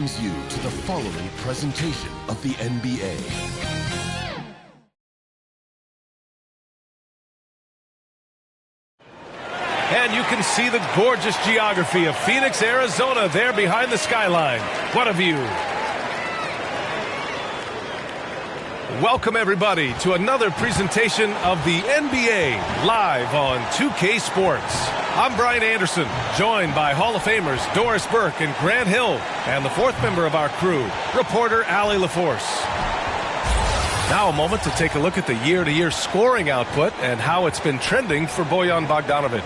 You to the following presentation of the NBA. And you can see the gorgeous geography of Phoenix, Arizona there behind the skyline. What a view. Welcome everybody to another presentation of the NBA live on 2K Sports. I'm Brian Anderson, joined by Hall of Famers Doris Burke and Grant Hill, and the fourth member of our crew, reporter Allie LaForce. Now a moment to take a look at the year-to-year scoring output and how it's been trending for Bojan Bogdanovic.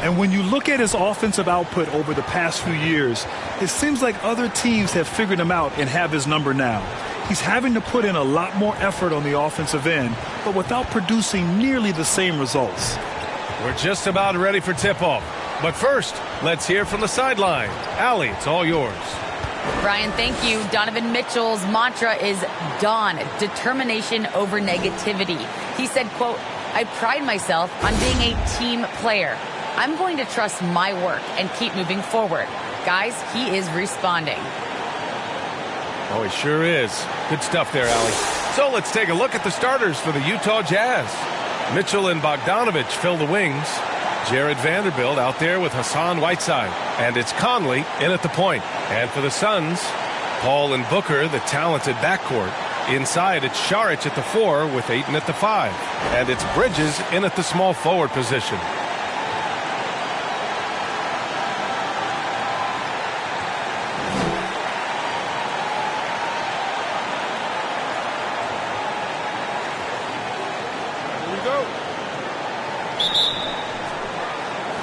And when you look at his offensive output over the past few years, it seems like other teams have figured him out and have his number now. He's having to put in a lot more effort on the offensive end, but without producing nearly the same results. We're just about ready for tip-off. But first, let's hear from the sideline. Allie, it's all yours. Brian, thank you. Donovan Mitchell's mantra is DON, determination over negativity. He said, quote, "I pride myself on being a team player. I'm going to trust my work and keep moving forward." Guys, he is responding. Oh, he sure is. Good stuff there, Allie. So let's take a look at the starters for the Utah Jazz. Mitchell and Bogdanovic fill the wings. Jared Vanderbilt out there with Hassan Whiteside. And it's Conley in at the point. And for the Suns, Paul and Booker, the talented backcourt. Inside, it's Saric at the 4 with Ayton at the 5. And it's Bridges in at the small forward position.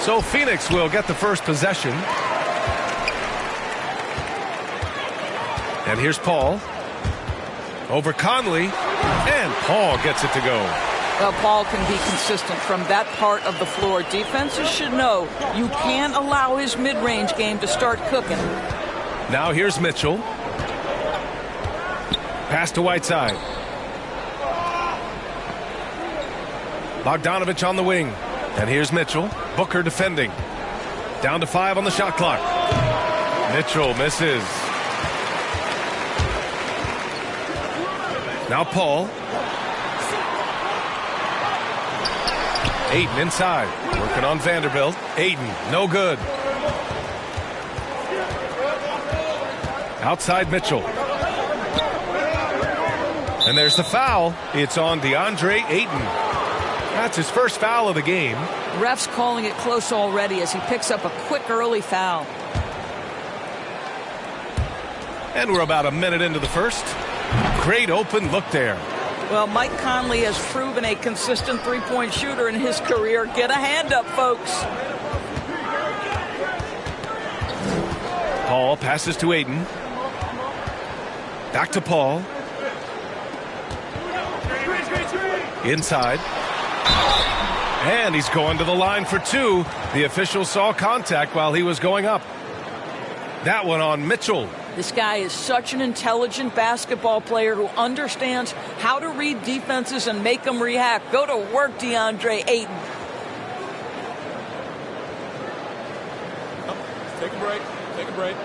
So Phoenix will get the first possession. And here's Paul. Over Conley. And Paul gets it to go. Well, Paul can be consistent from that part of the floor. Defenses should know you can't allow his mid-range game to start cooking. Now here's Mitchell. Pass to Whiteside. Bogdanovic on the wing. And here's Mitchell. Booker defending. Down to 5 on the shot clock. Mitchell misses. Now Paul. Ayton inside. Working on Vanderbilt. Ayton, no good. Outside Mitchell. And there's the foul. It's on DeAndre Ayton. That's his first foul of the game. Ref's calling it close already as he picks up a quick early foul. And we're about a minute into the first. Great open look there. Well, Mike Conley has proven a consistent three-point shooter in his career. Get a hand up, folks. Paul passes to Ayton. Back to Paul. Inside. And he's going to the line for 2. The official saw contact while he was going up. That one on Mitchell. This guy is such an intelligent basketball player who understands how to read defenses and make them react. Go to work, DeAndre Ayton. Take a break. Take a break.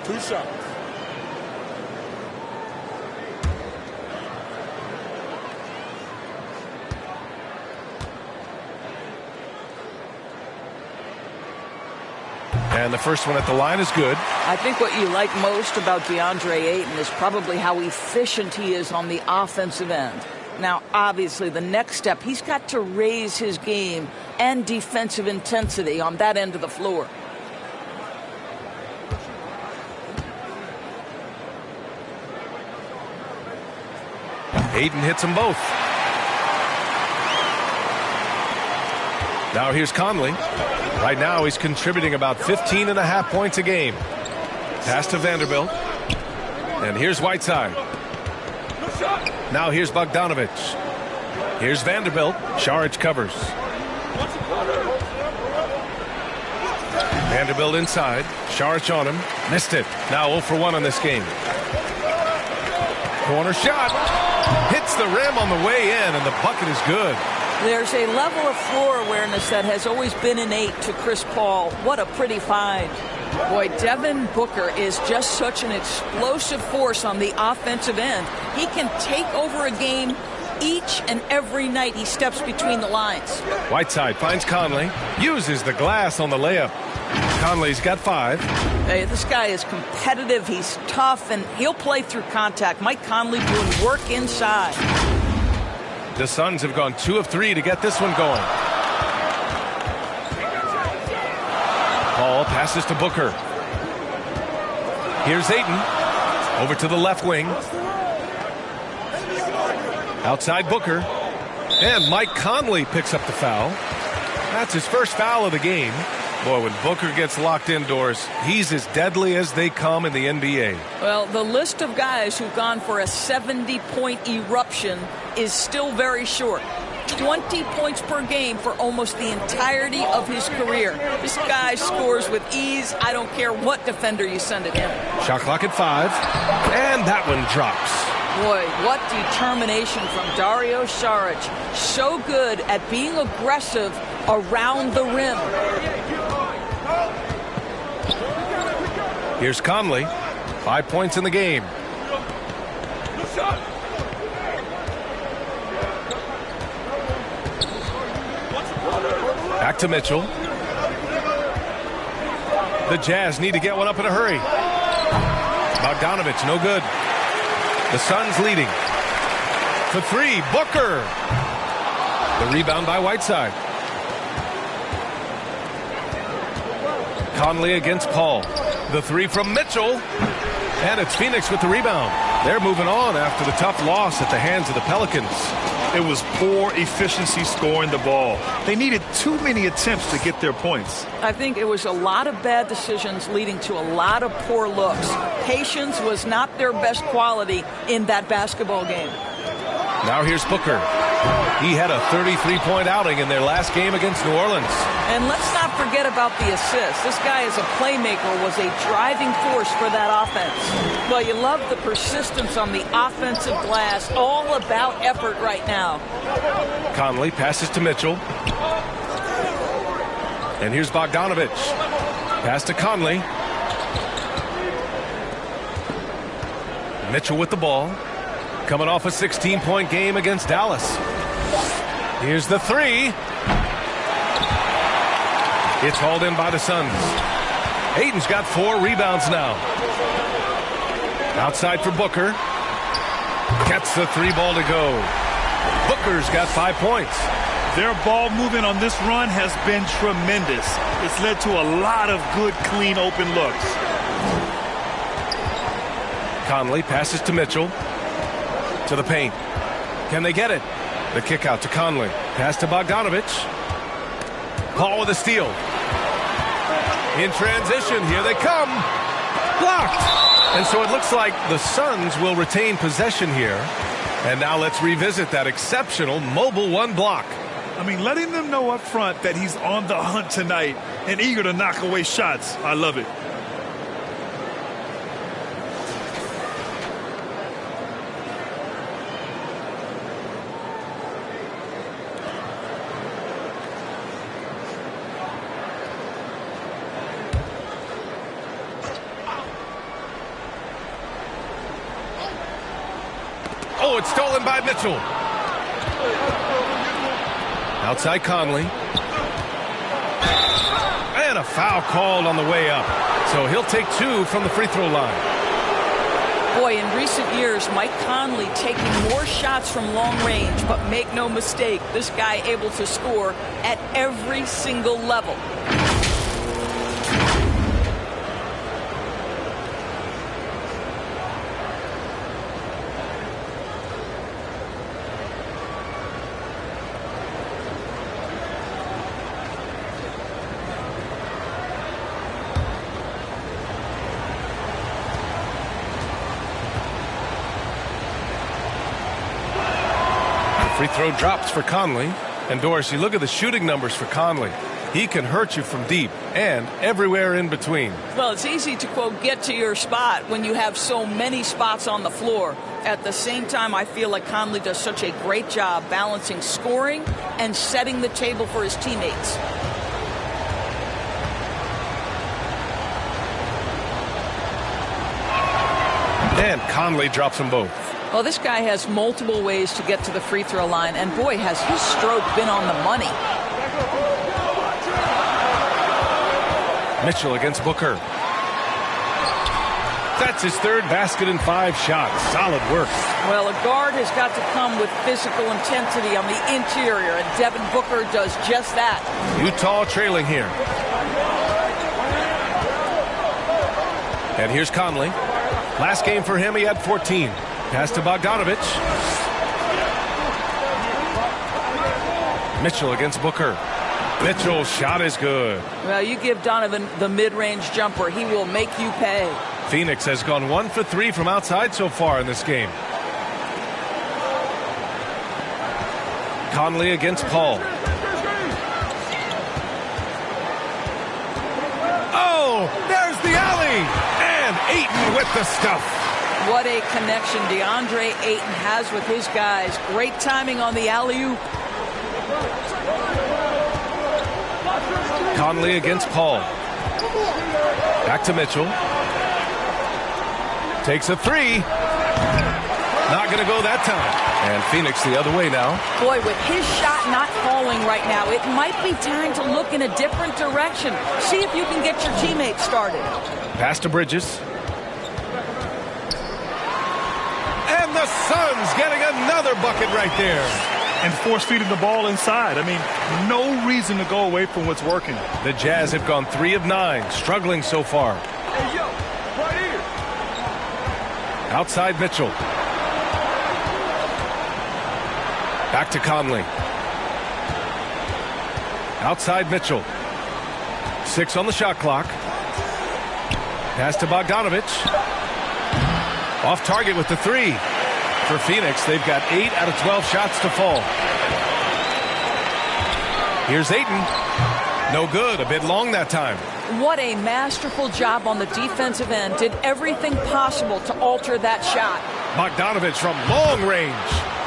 2 shots. And the first one at the line is good. I think what you like most about DeAndre Ayton is probably how efficient he is on the offensive end. Now, obviously, the next step, he's got to raise his game and defensive intensity on that end of the floor. Ayton hits them both. Now here's Conley. Right now he's contributing about 15.5 points a game. Pass to Vanderbilt. And here's Whiteside. Now here's Bogdanovic. Here's Vanderbilt. Saric covers. Vanderbilt inside. Saric on him. Missed it. Now 0 for 1 on this game. Corner shot. Hits the rim on the way in, and the bucket is good. There's a level of floor awareness that has always been innate to Chris Paul. What a pretty find. Boy, Devin Booker is just such an explosive force on the offensive end. He can take over a game each and every night he steps between the lines. Whiteside finds Conley, uses the glass on the layup. Conley's got 5. Hey, this guy is competitive, he's tough, and he'll play through contact. Mike Conley doing work inside. The Suns have gone 2 of 3 to get this one going. Paul passes to Booker. Here's Ayton. Over to the left wing. Outside Booker. And Mike Conley picks up the foul. That's his first foul of the game. Boy, when Booker gets locked indoors, he's as deadly as they come in the NBA. Well, the list of guys who've gone for a 70-point eruption is still very short. 20 points per game for almost the entirety of his career. This guy scores with ease. I don't care what defender you send at him. Shot clock at 5. And that one drops. Boy, what determination from Dario Saric. So good at being aggressive around the rim. Here's Conley. 5 points in the game. Back to Mitchell. The Jazz need to get one up in a hurry. Bogdanovich, no good. The Suns leading. For 3, Booker. The rebound by Whiteside. Conley against Paul. The 3 from Mitchell. And it's Phoenix with the rebound. They're moving on after the tough loss at the hands of the Pelicans. It was poor efficiency scoring the ball. They needed too many attempts to get their points. I think it was a lot of bad decisions leading to a lot of poor looks. Patience was not their best quality in that basketball game. Now here's Booker. He had a 33-point outing in their last game against New Orleans. And let's not forget about the assist. This guy as a playmaker was a driving force for that offense. Well, you love the persistence on the offensive glass. All about effort right now. Conley passes to Mitchell. And here's Bogdanovich. Pass to Conley. Mitchell with the ball. Coming off a 16-point game against Dallas. Here's the 3. It's hauled in by the Suns. Ayton's got 4 rebounds now. Outside for Booker. Gets the 3 ball to go. Booker's got 5 points. Their ball movement on this run has been tremendous. It's led to a lot of good, clean, open looks. Conley passes to Mitchell. To the paint. Can they get it? The kick out to Conley. Pass to Bogdanovich. Paul with a steal. In transition, here they come. Blocked. And so it looks like the Suns will retain possession here. And now let's revisit that exceptional mobile 1 block. I mean, letting them know up front that he's on the hunt tonight and eager to knock away shots. I love it. Oh, it's stolen by Mitchell. Outside Conley. And a foul called on the way up. So he'll take 2 from the free throw line. Boy, in recent years, Mike Conley taking more shots from long range, but make no mistake, this guy able to score at every single level. Free throw drops for Conley. And Doris, you look at the shooting numbers for Conley. He can hurt you from deep and everywhere in between. Well, it's easy to, quote, get to your spot when you have so many spots on the floor. At the same time, I feel like Conley does such a great job balancing scoring and setting the table for his teammates. And Conley drops them both. Well, this guy has multiple ways to get to the free throw line, and boy, has his stroke been on the money. Mitchell against Booker. That's his third basket in 5 shots. Solid work. Well, a guard has got to come with physical intensity on the interior, and Devin Booker does just that. Utah trailing here. And here's Conley. Last game for him, he had 14. Pass to Bogdanovich. Mitchell against Booker. Mitchell's shot is good. Well, you give Donovan the mid-range jumper, he will make you pay. Phoenix has gone 1 for 3 from outside so far in this game. Conley against Paul. Oh, there's the alley. And Ayton with the stuff. What a connection DeAndre Ayton has with his guys. Great timing on the alley-oop. Conley against Paul. Back to Mitchell. Takes a 3. Not going to go that time. And Phoenix the other way now. Boy, with his shot not falling right now, it might be time to look in a different direction. See if you can get your teammates started. Pass to Bridges. And the Suns getting another bucket right there. And force-feeding the ball inside. I mean, no reason to go away from what's working. The Jazz have gone 3 of 9, struggling so far. Hey, yo, right here. Outside Mitchell. Back to Conley. Outside Mitchell. 6 on the shot clock. Pass to Bogdanovich. Off target with the 3. For Phoenix, they've got 8 out of 12 shots to fall. Here's Ayton. No good. A bit long that time. What a masterful job on the defensive end. Did everything possible to alter that shot. Bogdanovich from long range.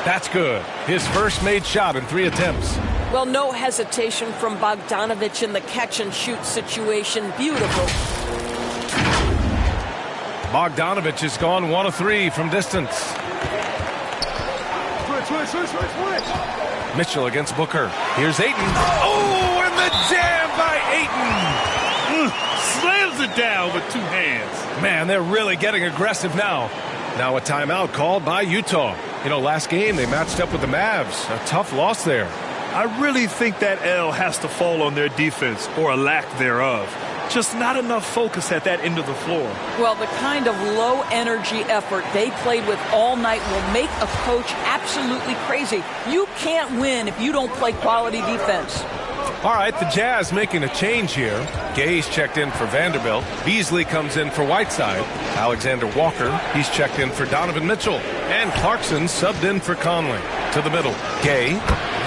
That's good. His first made shot in 3 attempts. Well, no hesitation from Bogdanovich in the catch-and-shoot situation. Beautiful. Bogdanovich has gone 1 of 3 from distance. Switch. Mitchell against Booker. Here's Ayton. Oh, and the jam by Ayton. Slams it down with 2 hands. Man, they're really getting aggressive now. Now a timeout called by Utah. You know, last game they matched up with the Mavs. A tough loss there. I really think that L has to fall on their defense, or a lack thereof. Just not enough focus at that end of the floor. Well, the kind of low-energy effort they played with all night will make a coach absolutely crazy. You can't win if you don't play quality defense. All right, the Jazz making a change here. Gay's checked in for Vanderbilt. Beasley comes in for Whiteside. Alexander Walker, he's checked in for Donovan Mitchell. And Clarkson subbed in for Conley. To the middle, Gay.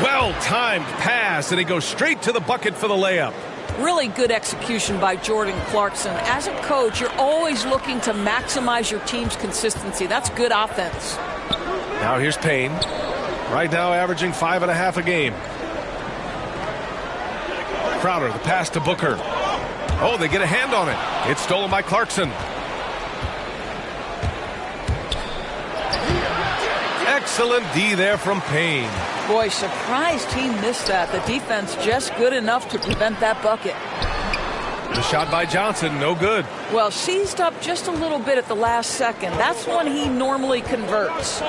Well-timed pass, and he goes straight to the bucket for the layup. Really good execution by Jordan Clarkson. As a coach, you're always looking to maximize your team's consistency. That's good offense. Now here's Payne. Right now averaging 5.5 a game. Crowder, the pass to Booker. Oh, they get a hand on it. It's stolen by Clarkson. Excellent D there from Payne. Boy, surprised he missed that. The defense just good enough to prevent that bucket. The shot by Johnson, no good. Well, seized up just a little bit at the last second. That's when he normally converts.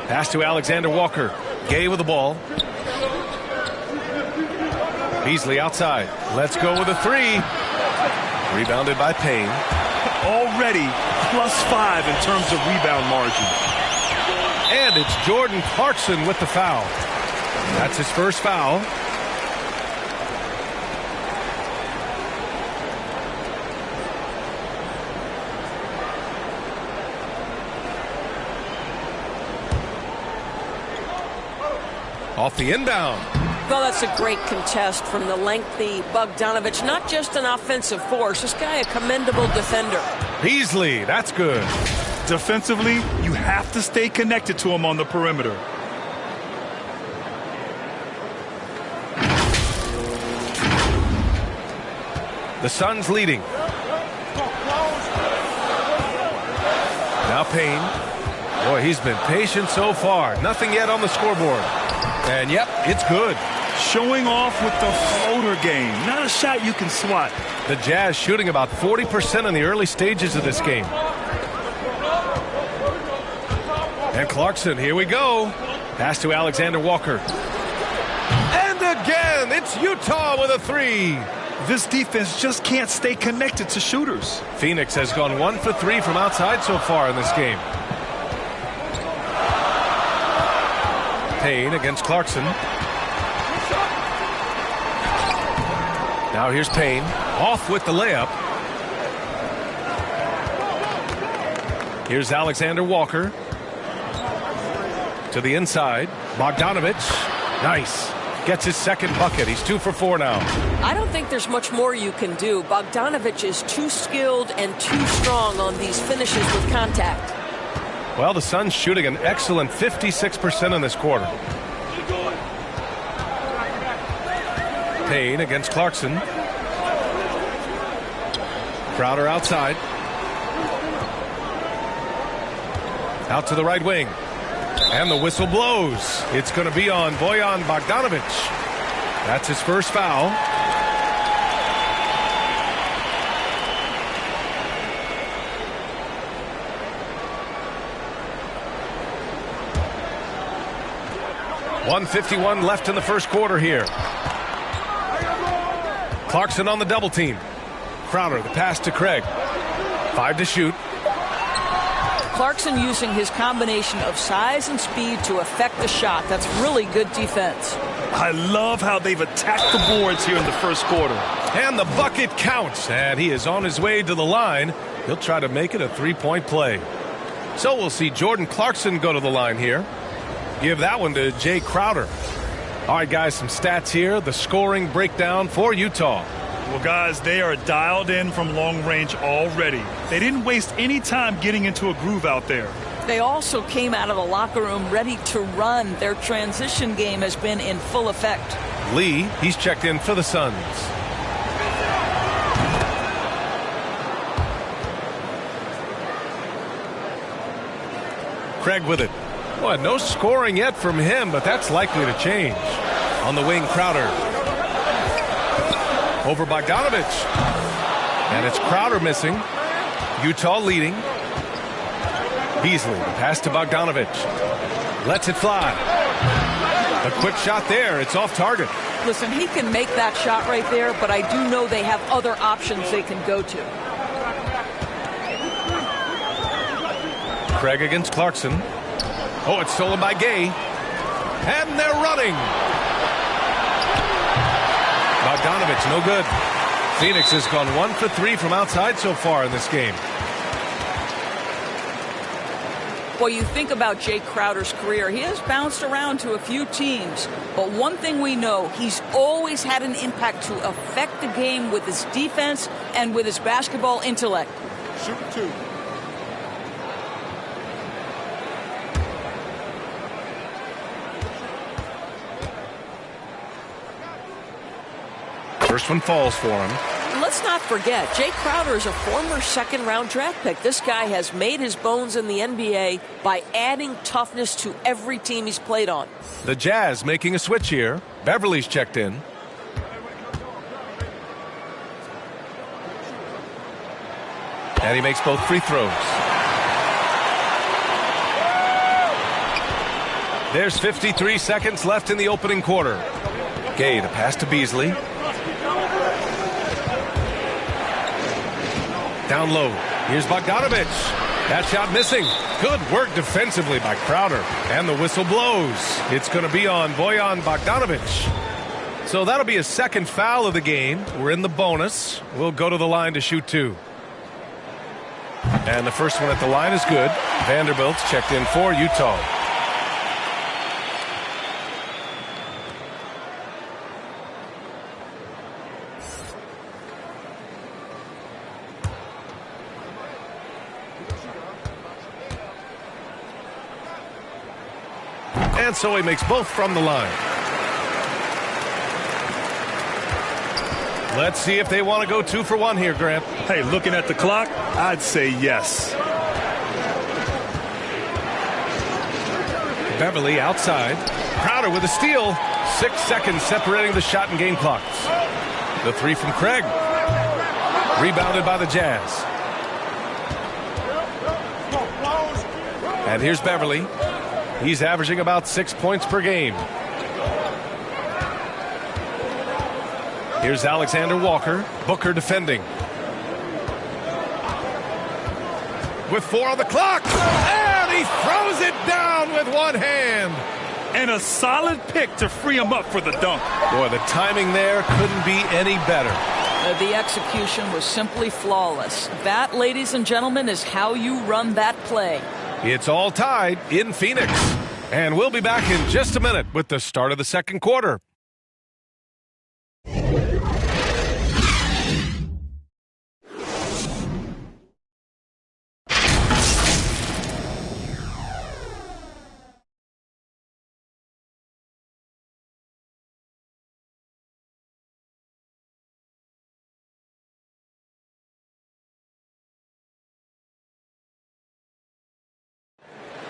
Pass to Alexander Walker. Gay with the ball. Beasley outside. Let's go with a 3. Rebounded by Payne. Already +5 in terms of rebound margin. And it's Jordan Clarkson with the foul. That's his first foul. Off the inbound. Well, that's a great contest from the lengthy Bogdanovich. Not just an offensive force. This guy a commendable defender. Beasley, that's good. Defensively, you have to stay connected to him on the perimeter. The Suns leading. Now Payne. Boy, he's been patient so far. Nothing yet on the scoreboard. And yep, it's good. Showing off with the floater game. Not a shot you can swat. The Jazz shooting about 40% in the early stages of this game. And Clarkson, here we go. Pass to Alexander Walker. And again, it's Utah with a three. This defense just can't stay connected to shooters. Phoenix has gone 1 for 3 from outside so far in this game. Payne against Clarkson. Now here's Payne. Off with the layup. Here's Alexander Walker. To the inside. Bogdanovich. Nice. Gets his second bucket. He's 2 for 4 now. I don't think there's much more you can do. Bogdanovich is too skilled and too strong on these finishes with contact. Well, the Suns shooting an excellent 56% in this quarter. Payne against Clarkson. Crowder outside. Out to the right wing. And the whistle blows. It's going to be on Bojan Bogdanovich. That's his first foul. .151 left in the first quarter here. Clarkson on the double team. Crowder, the pass to Craig. 5 to shoot. Clarkson using his combination of size and speed to affect the shot. That's really good defense. I love how they've attacked the boards here in the first quarter. And the bucket counts. And he is on his way to the line. He'll try to make it a three-point play. So we'll see Jordan Clarkson go to the line here. Give that one to Jay Crowder. All right, guys, some stats here. The scoring breakdown for Utah. Well, guys, they are dialed in from long range already. They didn't waste any time getting into a groove out there. They also came out of the locker room ready to run. Their transition game has been in full effect. Lee, he's checked in for the Suns. Craig with it. Boy, no scoring yet from him, but that's likely to change. On the wing, Crowder. Over Bogdanovich. And it's Crowder missing. Utah leading. Beasley, pass to Bogdanovich. Lets it fly. A quick shot there. It's off target. Listen, he can make that shot right there, but I do know they have other options they can go to. Craig against Clarkson. Oh, it's stolen by Gay. And they're running. Bogdanovich, no good. Phoenix has gone 1 for 3 from outside so far in this game. Well, you think about Jay Crowder's career. He has bounced around to a few teams. But one thing we know, he's always had an impact to affect the game with his defense and with his basketball intellect. Shoot 2. First one falls for him. Let's not forget, Jay Crowder is a former second-round draft pick. This guy has made his bones in the NBA by adding toughness to every team he's played on. The Jazz making a switch here. Beverly's checked in. And he makes both free throws. There's 53 seconds left in the opening quarter. Gay, the pass to Beasley. Down low. Here's Bogdanovich. That shot missing. Good work defensively by Crowder. And the whistle blows. It's going to be on Bojan Bogdanovich. So that'll be a second foul of the game. We're in the bonus. We'll go to the line to shoot 2. And the first one at the line is good. Vanderbilt's checked in for Utah. And so he makes both from the line. Let's see if they want to go 2 for 1 here, Grant. Hey, looking at the clock, I'd say yes. Beverly outside. Crowder with a steal. 6 seconds separating the shot and game clocks. The three from Craig. Rebounded by the Jazz. And here's Beverly. He's averaging about 6 points per game. Here's Alexander Walker. Booker defending. With 4 on the clock. And he throws it down with one hand. And a solid pick to free him up for the dunk. Boy, the timing there couldn't be any better. The execution was simply flawless. That, ladies and gentlemen, is how you run that play. It's all tied in Phoenix. And we'll be back in just a minute with the start of the second quarter.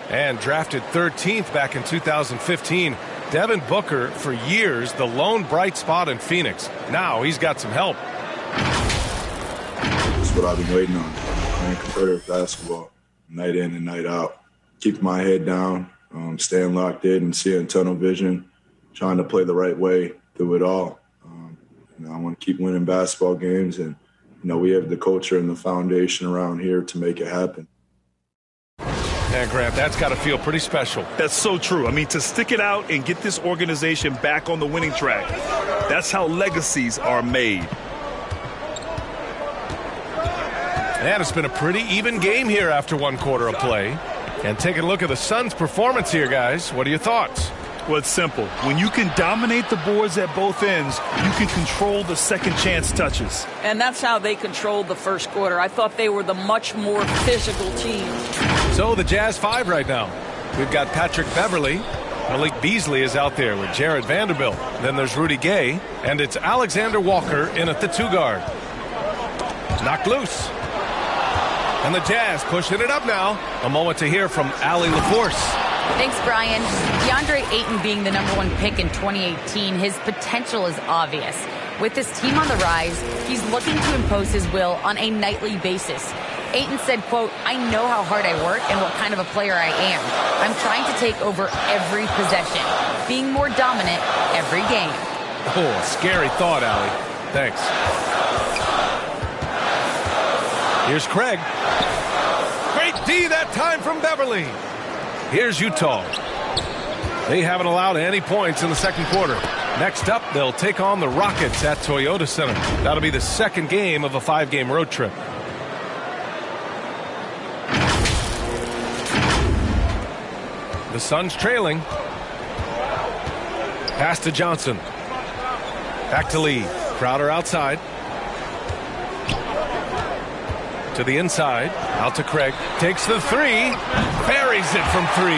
And drafted 13th back in 2015, Devin Booker, for years, the lone bright spot in Phoenix. Now he's got some help. That's what I've been waiting on. Playing competitive basketball, night in and night out. Keeping my head down, staying locked in and seeing tunnel vision, trying to play the right way through it all. I want to keep winning basketball games, and we have the culture and the foundation around here to make it happen. And Grant, that's got to feel pretty special. That's so true. I mean, to stick it out and get this organization back on the winning track, that's how legacies are made. And it's been a pretty even game here after one quarter of play. And taking a look at the Suns' performance here, guys, what are your thoughts? Well, it's simple. When you can dominate the boards at both ends, you can control the second chance touches. And that's how they controlled the first quarter. I thought they were the much more physical team. So the Jazz 5 right now. We've got Patrick Beverly. Malik Beasley is out there with Jared Vanderbilt. Then there's Rudy Gay. And it's Alexander Walker in at the 2 guard. Knocked loose. And the Jazz pushing it up now. A moment to hear from Allie LaForce. Thanks, Brian. DeAndre Ayton being the #1 pick in 2018, his potential is obvious. With his team on the rise, he's looking to impose his will on a nightly basis. Ayton said, quote, "I know how hard I work and what kind of a player I am. I'm trying to take over every possession, being more dominant every game." Oh, scary thought, Allie. Thanks. Here's Craig. Great D that time from Beverly. Here's Utah. They haven't allowed any points in the second quarter. Next up, they'll take on the Rockets at Toyota Center. That'll be the second game of a 5-game road trip. The Suns trailing. Pass to Johnson. Back to Lee. Crowder outside. To the inside. Out to Craig. Takes the 3. Buries it from 3.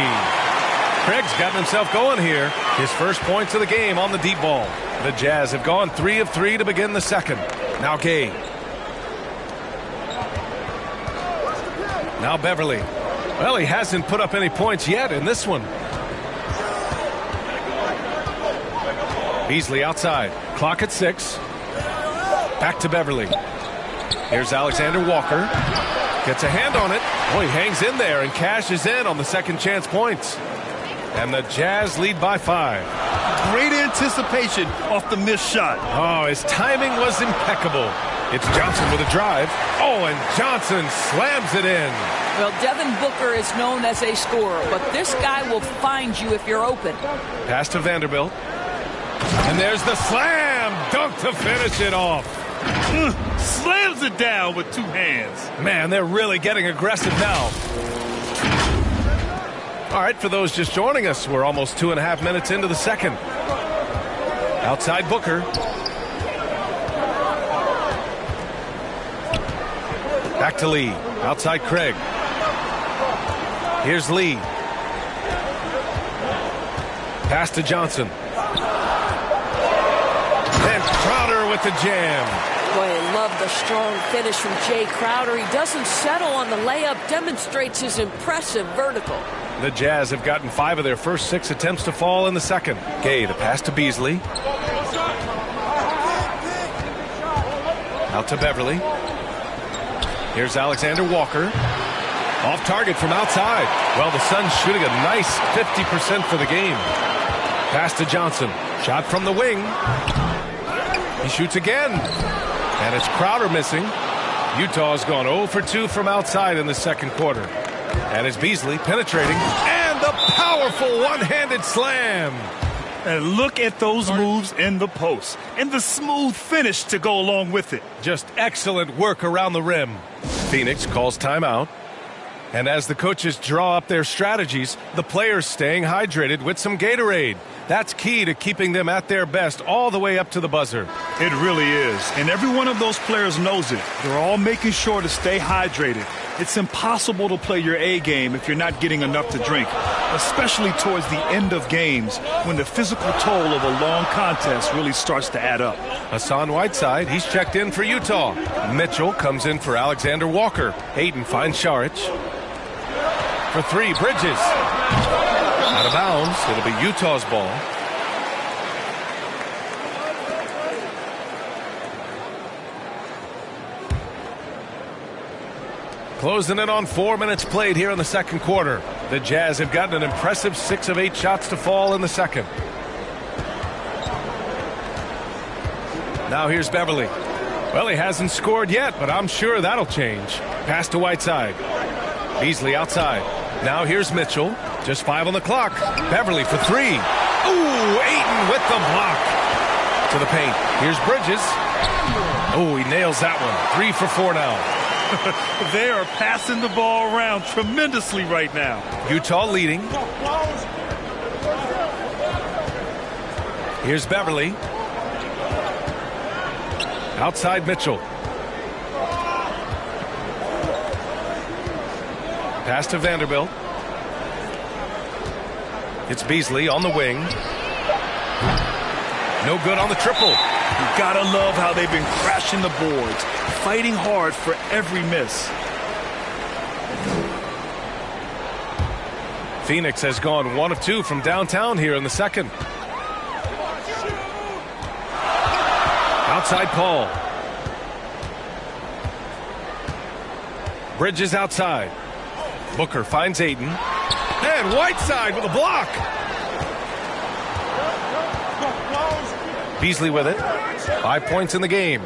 Craig's gotten himself going here. His first points of the game on the deep ball. The Jazz have gone 3 of 3 to begin the second. Now Gay. Now Beverly. Well, he hasn't put up any points yet in this one. Beasley outside. Clock at 6. Back to Beverly. Here's Alexander Walker. Gets a hand on it. Oh, he hangs in there and cashes in on the second chance points. And the Jazz lead by 5. Great anticipation off the missed shot. Oh, his timing was impeccable. It's Johnson with a drive. Oh, and Johnson slams it in. Well, Devin Booker is known as a scorer, but this guy will find you if you're open. Pass to Vanderbilt. And there's the slam dunk to finish it off. Slams it down with 2 hands. Man, they're really getting aggressive now. All right, for those just joining us, we're almost 2.5 minutes into the second. Outside Booker. Back to Lee. Outside Craig. Here's Lee. Pass to Johnson. And Crowder with the jam. Boy, I love the strong finish from Jay Crowder. He doesn't settle on the layup, demonstrates his impressive vertical. The Jazz have gotten 5 of their first 6 attempts to fall in the second. Gay, the pass to Beasley. Out to Beverly. Here's Alexander Walker. Off target from outside. Well, the Suns shooting a nice 50% for the game. Pass to Johnson. Shot from the wing. He shoots again. And it's Crowder missing. Utah's gone 0 for 2 from outside in the second quarter. And it's Beasley penetrating. And the powerful one-handed slam. And look at those moves in the post. And the smooth finish to go along with it. Just excellent work around the rim. Phoenix calls timeout. And as the coaches draw up their strategies, the players staying hydrated with some Gatorade. That's key to keeping them at their best all the way up to the buzzer. It really is. And every one of those players knows it. They're all making sure to stay hydrated. It's impossible to play your A game if you're not getting enough to drink, especially towards the end of games when the physical toll of a long contest really starts to add up. Hassan Whiteside, he's checked in for Utah. Mitchell comes in for Alexander Walker. Ayton finds Šarić. For 3, Bridges. Out of bounds. It'll be Utah's ball. Closing in on 4 minutes played here in the second quarter. The Jazz have gotten an impressive 6 of 8 shots to fall in the second. Now here's Beverly. Well, he hasn't scored yet, but I'm sure that'll change. Pass to Whiteside. Beasley outside. Now here's Mitchell. Just 5 on the clock. Beverly for 3. Ooh, Ayton with the block. To the paint. Here's Bridges. Oh, he nails that one. 3 for 4 now. They are passing the ball around tremendously right now. Utah leading. Here's Beverly. Outside Mitchell. Pass to Vanderbilt. It's Beasley on the wing. No good on the triple. You gotta love how they've been crashing the boards, fighting hard for every miss. Phoenix has gone 1 of 2 from downtown here in the second. Outside Paul. Bridges outside. Booker finds Ayton. And Whiteside with a block. Beasley with it. 5 points in the game.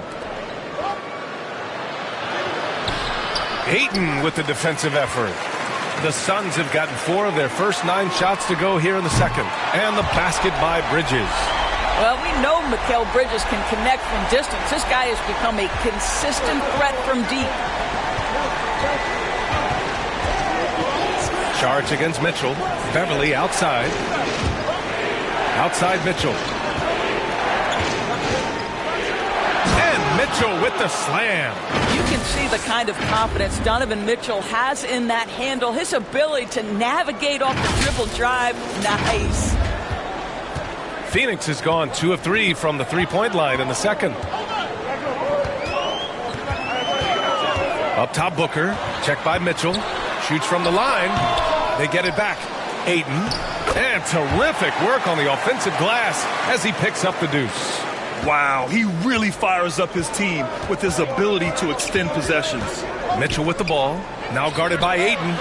Ayton with the defensive effort. The Suns have gotten 4 of their first 9 shots to go here in the second. And the basket by Bridges. Well, we know Mikal Bridges can connect from distance. This guy has become a consistent threat from deep. Šarić against Mitchell. Beverly outside. Outside Mitchell. And Mitchell with the slam. You can see the kind of confidence Donovan Mitchell has in that handle. His ability to navigate off the dribble drive. Nice. Phoenix has gone 2 of 3 from the three-point line in the second. Up top Booker. Checked by Mitchell. Shoots from the line. They get it back. Ayton. And terrific work on the offensive glass as he picks up the deuce. Wow, he really fires up his team with his ability to extend possessions. Mitchell with the ball. Now guarded by Ayton.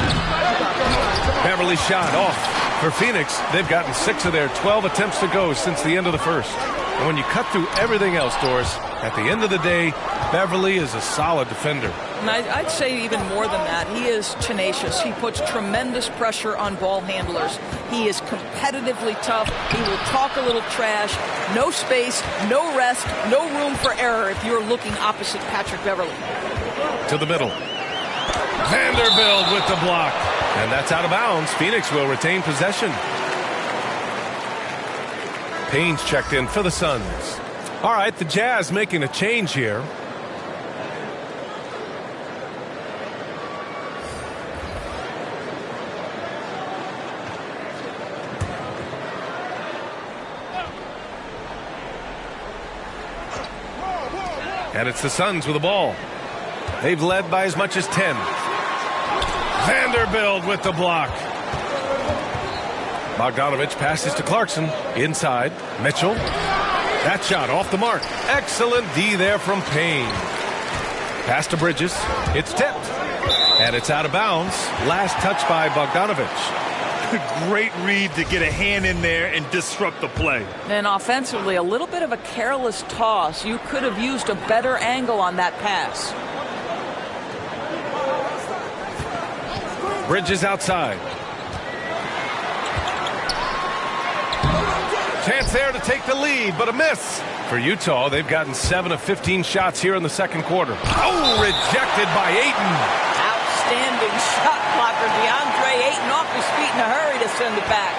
Beverly shot off. For Phoenix, they've gotten 6 of their 12 attempts to go since the end of the first. And when you cut through everything else, Doris, at the end of the day, Beverly is a solid defender. And I'd say even more than that. He is tenacious. He puts tremendous pressure on ball handlers. He is competitively tough. He will talk a little trash. No space, no rest, no room for error if you're looking opposite Patrick Beverly. To the middle. Vanderbilt with the block. And that's out of bounds. Phoenix will retain possession. Payne's checked in for the Suns. All right, the Jazz making a change here. And it's the Suns with the ball. They've led by as much as 10. Vanderbilt with the block. Bogdanovich passes to Clarkson. Inside. Mitchell. That shot off the mark. Excellent D there from Payne. Pass to Bridges. It's tipped. And it's out of bounds. Last touch by Bogdanovich. Great read to get a hand in there and disrupt the play. And offensively, a little bit of a careless toss. You could have used a better angle on that pass. Bridges outside. Chance there to take the lead, but a miss. For Utah, they've gotten 7 of 15 shots here in the second quarter. Oh, rejected by Ayton. Outstanding shot blocker. DeAndre Ayton off his feet in a hurry to send it back.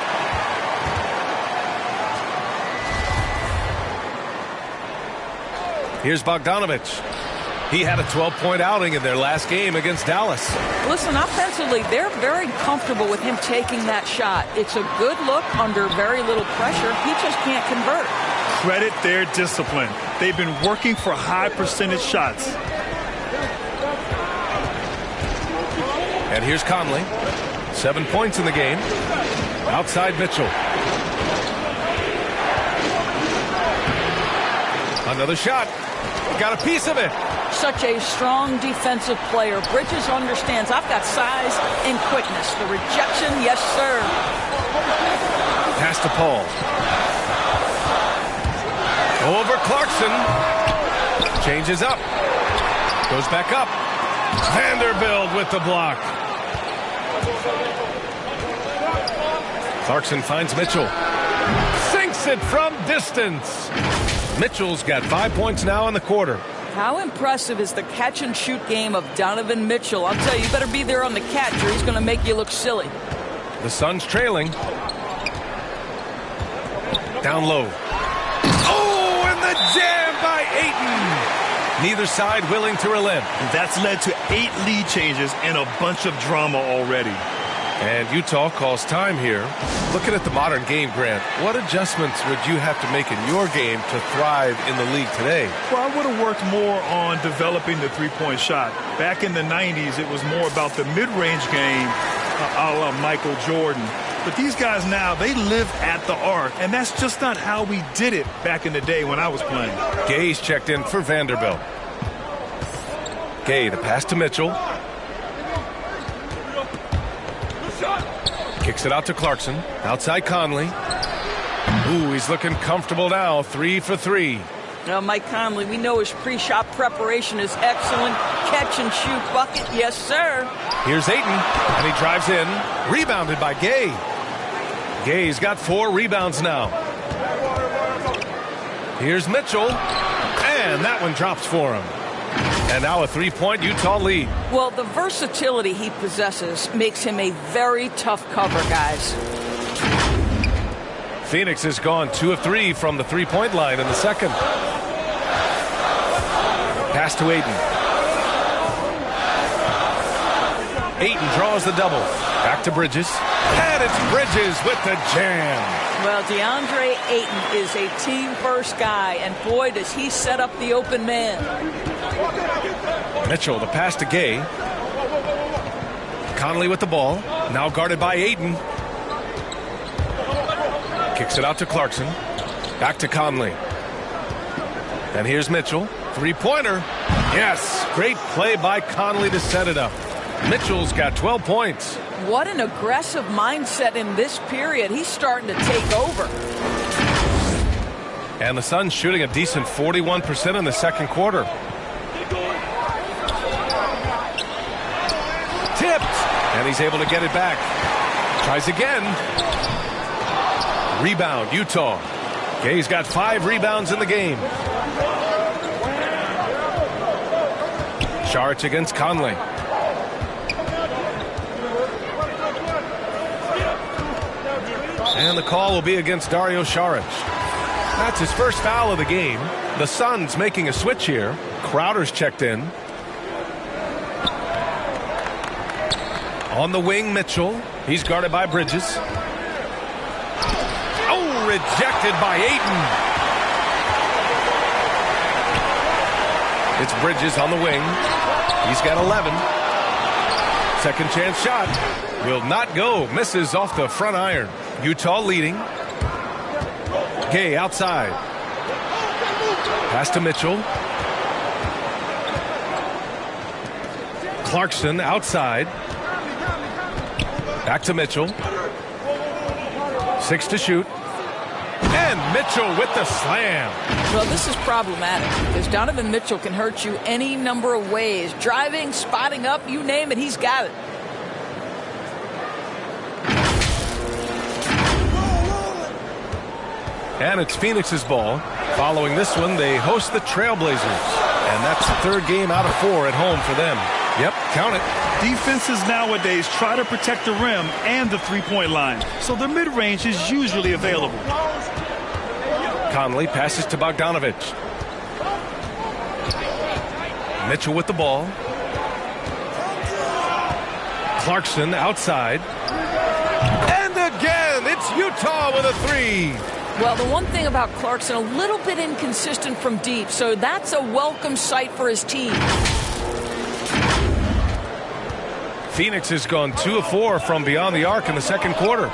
Here's Bogdanovich. He had a 12-point outing in their last game against Dallas. Listen, offensively, they're very comfortable with him taking that shot. It's a good look under very little pressure. He just can't convert. Credit their discipline. They've been working for high percentage shots. And here's Conley. 7 points in the game. Outside Mitchell. Another shot. Got a piece of it. Such a strong defensive player. Bridges understands I've got size and quickness. The rejection, yes, sir. Pass to Paul. Over Clarkson. Changes up. Goes back up. Vanderbilt with the block. Clarkson finds Mitchell. Sinks it from distance. Mitchell's got 5 points now in the quarter. How impressive is the catch-and-shoot game of Donovan Mitchell? I'll tell you, you better be there on the catch or he's going to make you look silly. The Suns trailing. Down low. Oh, and the jam by Ayton. Neither side willing to relent. That's led to 8 lead changes and a bunch of drama already. And Utah calls time here. Looking at the modern game, Grant, what adjustments would you have to make in your game to thrive in the league today? Well, I would have worked more on developing the three-point shot. Back in the 90s, it was more about the mid-range game, a la Michael Jordan. But these guys now, they live at the arc, and that's just not how we did it back in the day when I was playing. Gay's checked in for Vanderbilt. Gay, the pass to Mitchell. Kicks it out to Clarkson. Outside Conley. Ooh, he's looking comfortable now. 3 for 3. Now, Mike Conley, we know his pre-shot preparation is excellent. Catch and shoot bucket, yes, sir. Here's Ayton, and he drives in. Rebounded by Gay. Gay's got 4 rebounds now. Here's Mitchell, and that one drops for him. And now a 3-point Utah lead. Well, the versatility he possesses makes him a very tough cover, guys. Phoenix has gone 2 of 3 from the 3-point line in the second. Pass to Ayton. Ayton draws the double. Back to Bridges. And it's Bridges with the jam. Well, DeAndre Ayton is a team-first guy, and boy, does he set up the open man. Mitchell, the pass to Gay. Conley with the ball. Now guarded by Ayton. Kicks it out to Clarkson. Back to Conley. And here's Mitchell. 3-pointer. Yes, great play by Conley to set it up. Mitchell's got 12 points. What an aggressive mindset in this period. He's starting to take over. And the Suns shooting a decent 41% in the second quarter. Tipped. And he's able to get it back. Tries again. Rebound, Utah. Gay's got 5 rebounds in the game. Saric against Conley. And the call will be against Dario Saric. That's his first foul of the game. The Suns making a switch here. Crowder's checked in. On the wing, Mitchell. He's guarded by Bridges. Oh, rejected by Ayton. It's Bridges on the wing. He's got 11. Second chance shot. Will not go. Misses off the front iron. Utah leading. Gay outside. Pass to Mitchell. Clarkson outside. Back to Mitchell. 6 to shoot. And Mitchell with the slam. Well, this is problematic because Donovan Mitchell can hurt you any number of ways. Driving, spotting up, you name it, he's got it. And it's Phoenix's ball. Following this one, they host the Trailblazers. And that's the 3rd game out of 4 at home for them. Yep, count it. Defenses nowadays try to protect the rim and the three-point line, so the mid-range is usually available. Conley passes to Bogdanovich. Mitchell with the ball. Clarkson outside. And again, it's Utah with a 3. Well, the one thing about Clarkson, a little bit inconsistent from deep, so that's a welcome sight for his team. Phoenix has gone 2 of 4 from beyond the arc in the second quarter.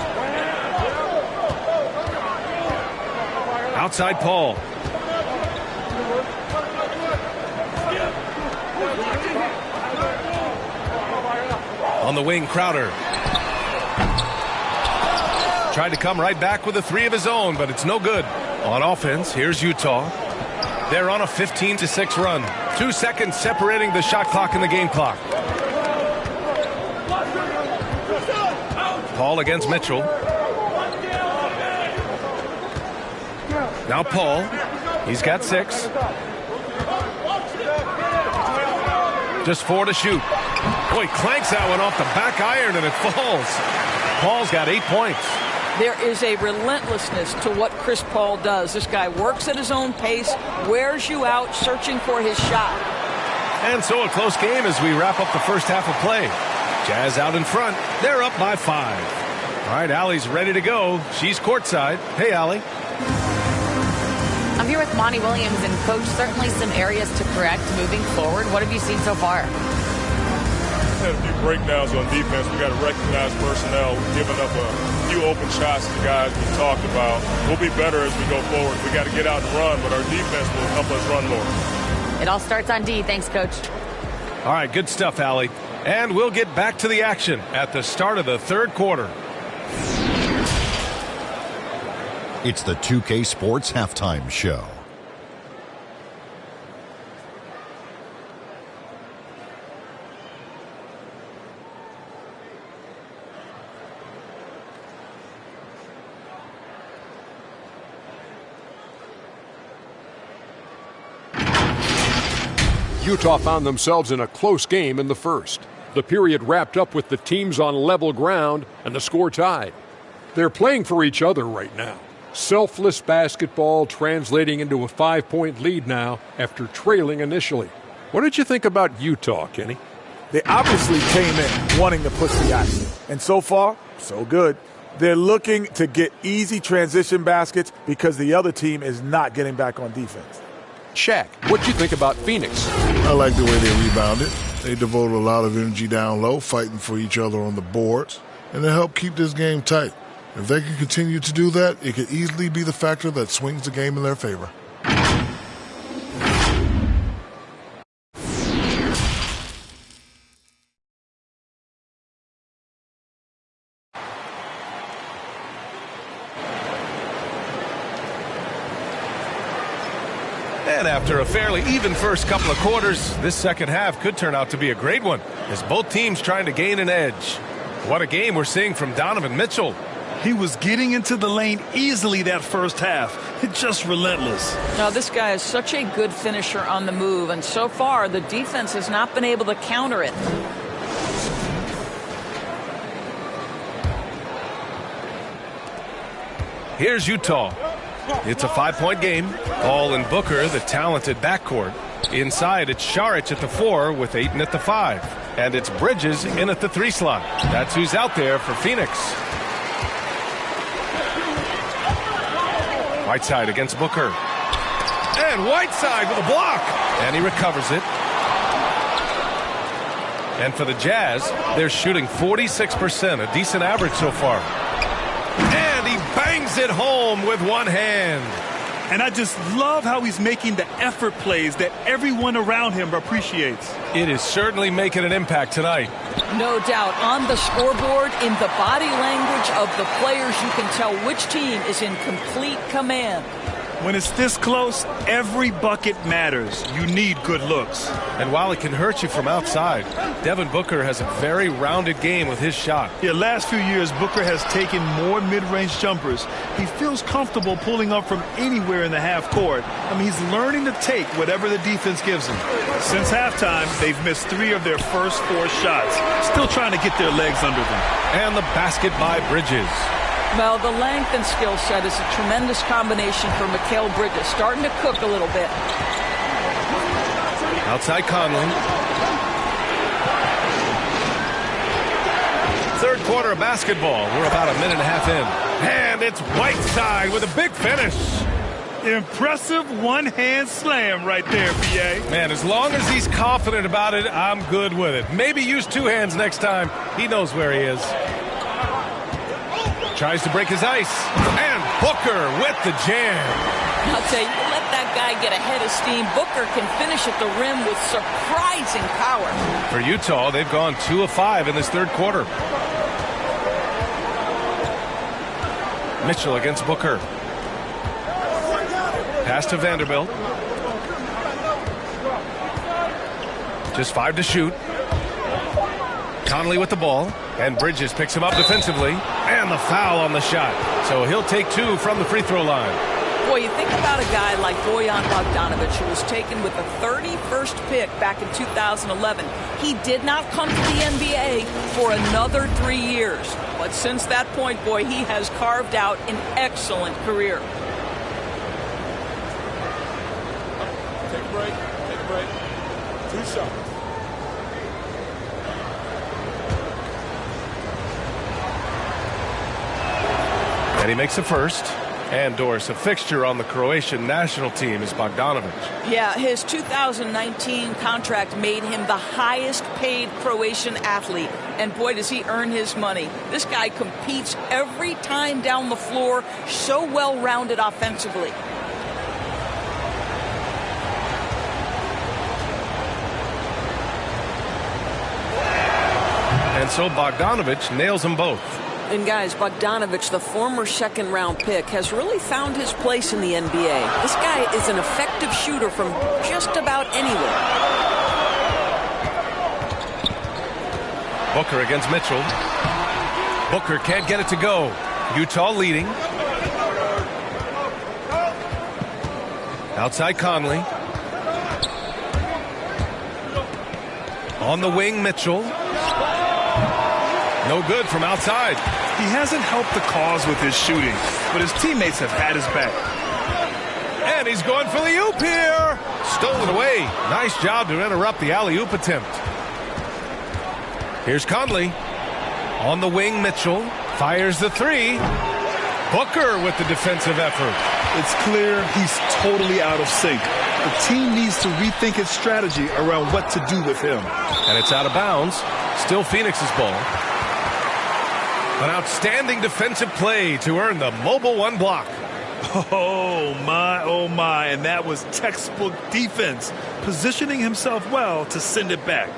Outside Paul. On the wing, Crowder. Tried to come right back with a 3 of his own, but it's no good. On offense, here's Utah. They're on a 15-6 run. 2 seconds separating the shot clock and the game clock. Paul against Mitchell. Now Paul. He's got 6. Just 4 to shoot. Boy, he clanks that one off the back iron and it falls. Paul's got 8 points. There is a relentlessness to what Chris Paul does. This guy works at his own pace, wears you out, searching for his shot. And so a close game as we wrap up the first half of play. Jazz out in front. They're up by 5. All right, Allie's ready to go. She's courtside. Hey, Allie. I'm here with Monty Williams, and Coach, certainly some areas to correct moving forward. What have you seen so far? Had a few breakdowns on defense. We got to recognize personnel. We've given up a few open shots to the guys we talked about. We'll be better as we go forward. We got to get out and run, but our defense will help us run more. It all starts on D. Thanks, Coach. All right, good stuff, Allie. And we'll get back to the action at the start of the third quarter. It's the 2K Sports Halftime Show. Utah found themselves in a close game in the first. The period wrapped up with the teams on level ground and the score tied. They're playing for each other right now. Selfless basketball translating into a 5-point lead now after trailing initially. What did you think about Utah, Kenny? They obviously came in wanting to push the action. And so far, so good. They're looking to get easy transition baskets because the other team is not getting back on defense. Shaq, what do you think about Phoenix? I like the way they rebounded. They devoted a lot of energy down low, fighting for each other on the boards, and they helped keep this game tight. If they can continue to do that, it could easily be the factor that swings the game in their favor. And after a fairly even first couple of quarters, this second half could turn out to be a great one as both teams trying to gain an edge. What a game we're seeing from Donovan Mitchell. He was getting into the lane easily that first half. It's just relentless. Now, this guy is such a good finisher on the move, and so far the defense has not been able to counter it. Here's Utah. It's a 5-point game. Paul and Booker, the talented backcourt. Inside, it's Šarić at the 4 with Ayton at the 5. And it's Bridges in at the 3 slot. That's who's out there for Phoenix. Whiteside against Booker. And Whiteside with a block. And he recovers it. And for the Jazz, they're shooting 46%, a decent average so far. And Drives it home with one hand. And I just love how he's making the effort plays that everyone around him appreciates. It is certainly making an impact tonight. No doubt. On the scoreboard, in the body language of the players, you can tell which team is in complete command. When it's this close, every bucket matters. You need good looks. And while it can hurt you from outside, Devin Booker has a very rounded game with his shot. Yeah, last few years, Booker has taken more mid-range jumpers. He feels comfortable pulling up from anywhere in the half court. I mean, he's learning to take whatever the defense gives him. Since halftime, they've missed 3 of their first 4 shots. Still trying to get their legs under them. And the basket by Bridges. Well, the length and skill set is a tremendous combination for Mikal Bridges. Starting to cook a little bit. Outside Conley. Third quarter of basketball. We're about a minute and a half in. And it's Whiteside with a big finish. Impressive one-hand slam right there, B.A. Man, as long as he's confident about it, I'm good with it. Maybe use 2 hands next time. He knows where he is. Tries to break his ice. And Booker with the jam. I'll tell you, let that guy get ahead of steam. Booker can finish at the rim with surprising power. For Utah, they've gone 2 of 5 in this third quarter. Mitchell against Booker. Pass to Vanderbilt. Just 5 to shoot. Conley with the ball. And Bridges picks him up defensively. And the foul on the shot. So he'll take 2 from the free throw line. Boy, you think about a guy like Bojan Bogdanovic, who was taken with the 31st pick back in 2011. He did not come to the NBA for another 3 years. But since that point, boy, he has carved out an excellent career. Take a break. Take a break. 2 shots. And he makes the first. And Doris, a fixture on the Croatian national team is Bogdanovic. Yeah, his 2019 contract made him the highest paid Croatian athlete. And boy, does he earn his money. This guy competes every time down the floor, so well-rounded offensively. And so Bogdanovic nails them both. And guys, Bogdanovic, the former second-round pick, has really found his place in the NBA. This guy is an effective shooter from just about anywhere. Booker against Mitchell. Booker can't get it to go. Utah leading. Outside Conley. On the wing, Mitchell. No good from outside. He hasn't helped the cause with his shooting, but his teammates have had his back. And he's going for the oop here. Stolen away. Nice job to interrupt the alley-oop attempt. Here's Conley. On the wing, Mitchell. Fires the 3. Booker with the defensive effort. It's clear he's totally out of sync. The team needs to rethink its strategy around what to do with him. And it's out of bounds. Still Phoenix's ball. An outstanding defensive play to earn the mobile 1 block. Oh, my. And that was textbook defense, positioning himself well to send it back.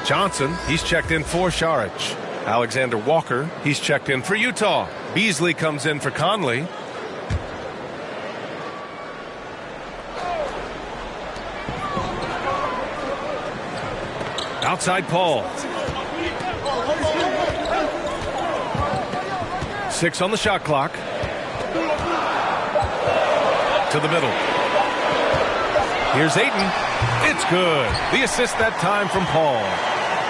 Johnson, he's checked in for Šarić. Alexander Walker, he's checked in for Utah. Beasley comes in for Conley. Outside Paul. 6 on the shot clock. To the middle. Here's Ayton. It's good. The assist that time from Paul.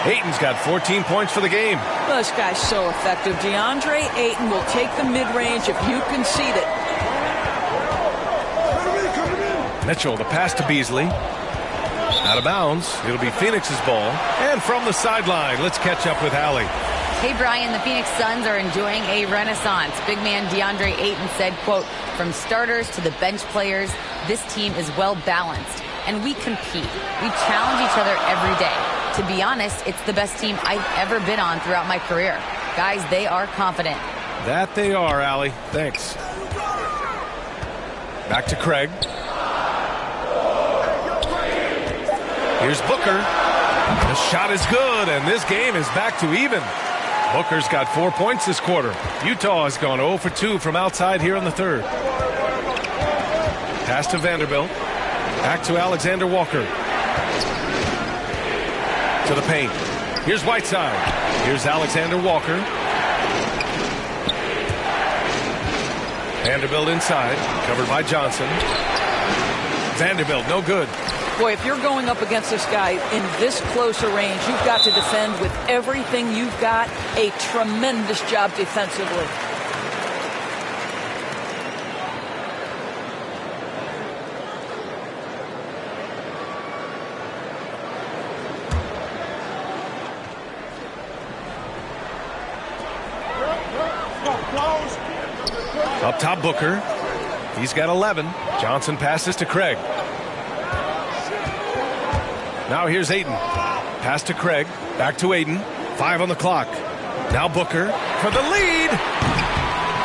Ayton's got 14 points for the game. Well, this guy's so effective. DeAndre Ayton will take the mid-range if you concede it. Mitchell, the pass to Beasley. Out of bounds. It'll be Phoenix's ball. And from the sideline, let's catch up with Allie. Hey, Brian, the Phoenix Suns are enjoying a renaissance. Big man DeAndre Ayton said, quote, from starters to the bench players, this team is well-balanced, and we compete. We challenge each other every day. To be honest, it's the best team I've ever been on throughout my career. Guys, they are confident. That they are, Allie. Thanks. Back to Craig. Here's Booker. The shot is good, and this game is back to even. Booker's got 4 points this quarter. Utah has gone 0 for 2 from outside here in the third. Pass to Vanderbilt. Back to Alexander Walker. To the paint. Here's Whiteside. Here's Alexander Walker. Vanderbilt inside. Covered by Johnson. Vanderbilt, no good. Boy, if you're going up against this guy in this close a range, you've got to defend with everything you've got. A tremendous job defensively. Up top, Booker. He's got 11. Johnson passes to Craig. Now here's Ayton. Pass to Craig. Back to Ayton. 5 on the clock. Now Booker for the lead.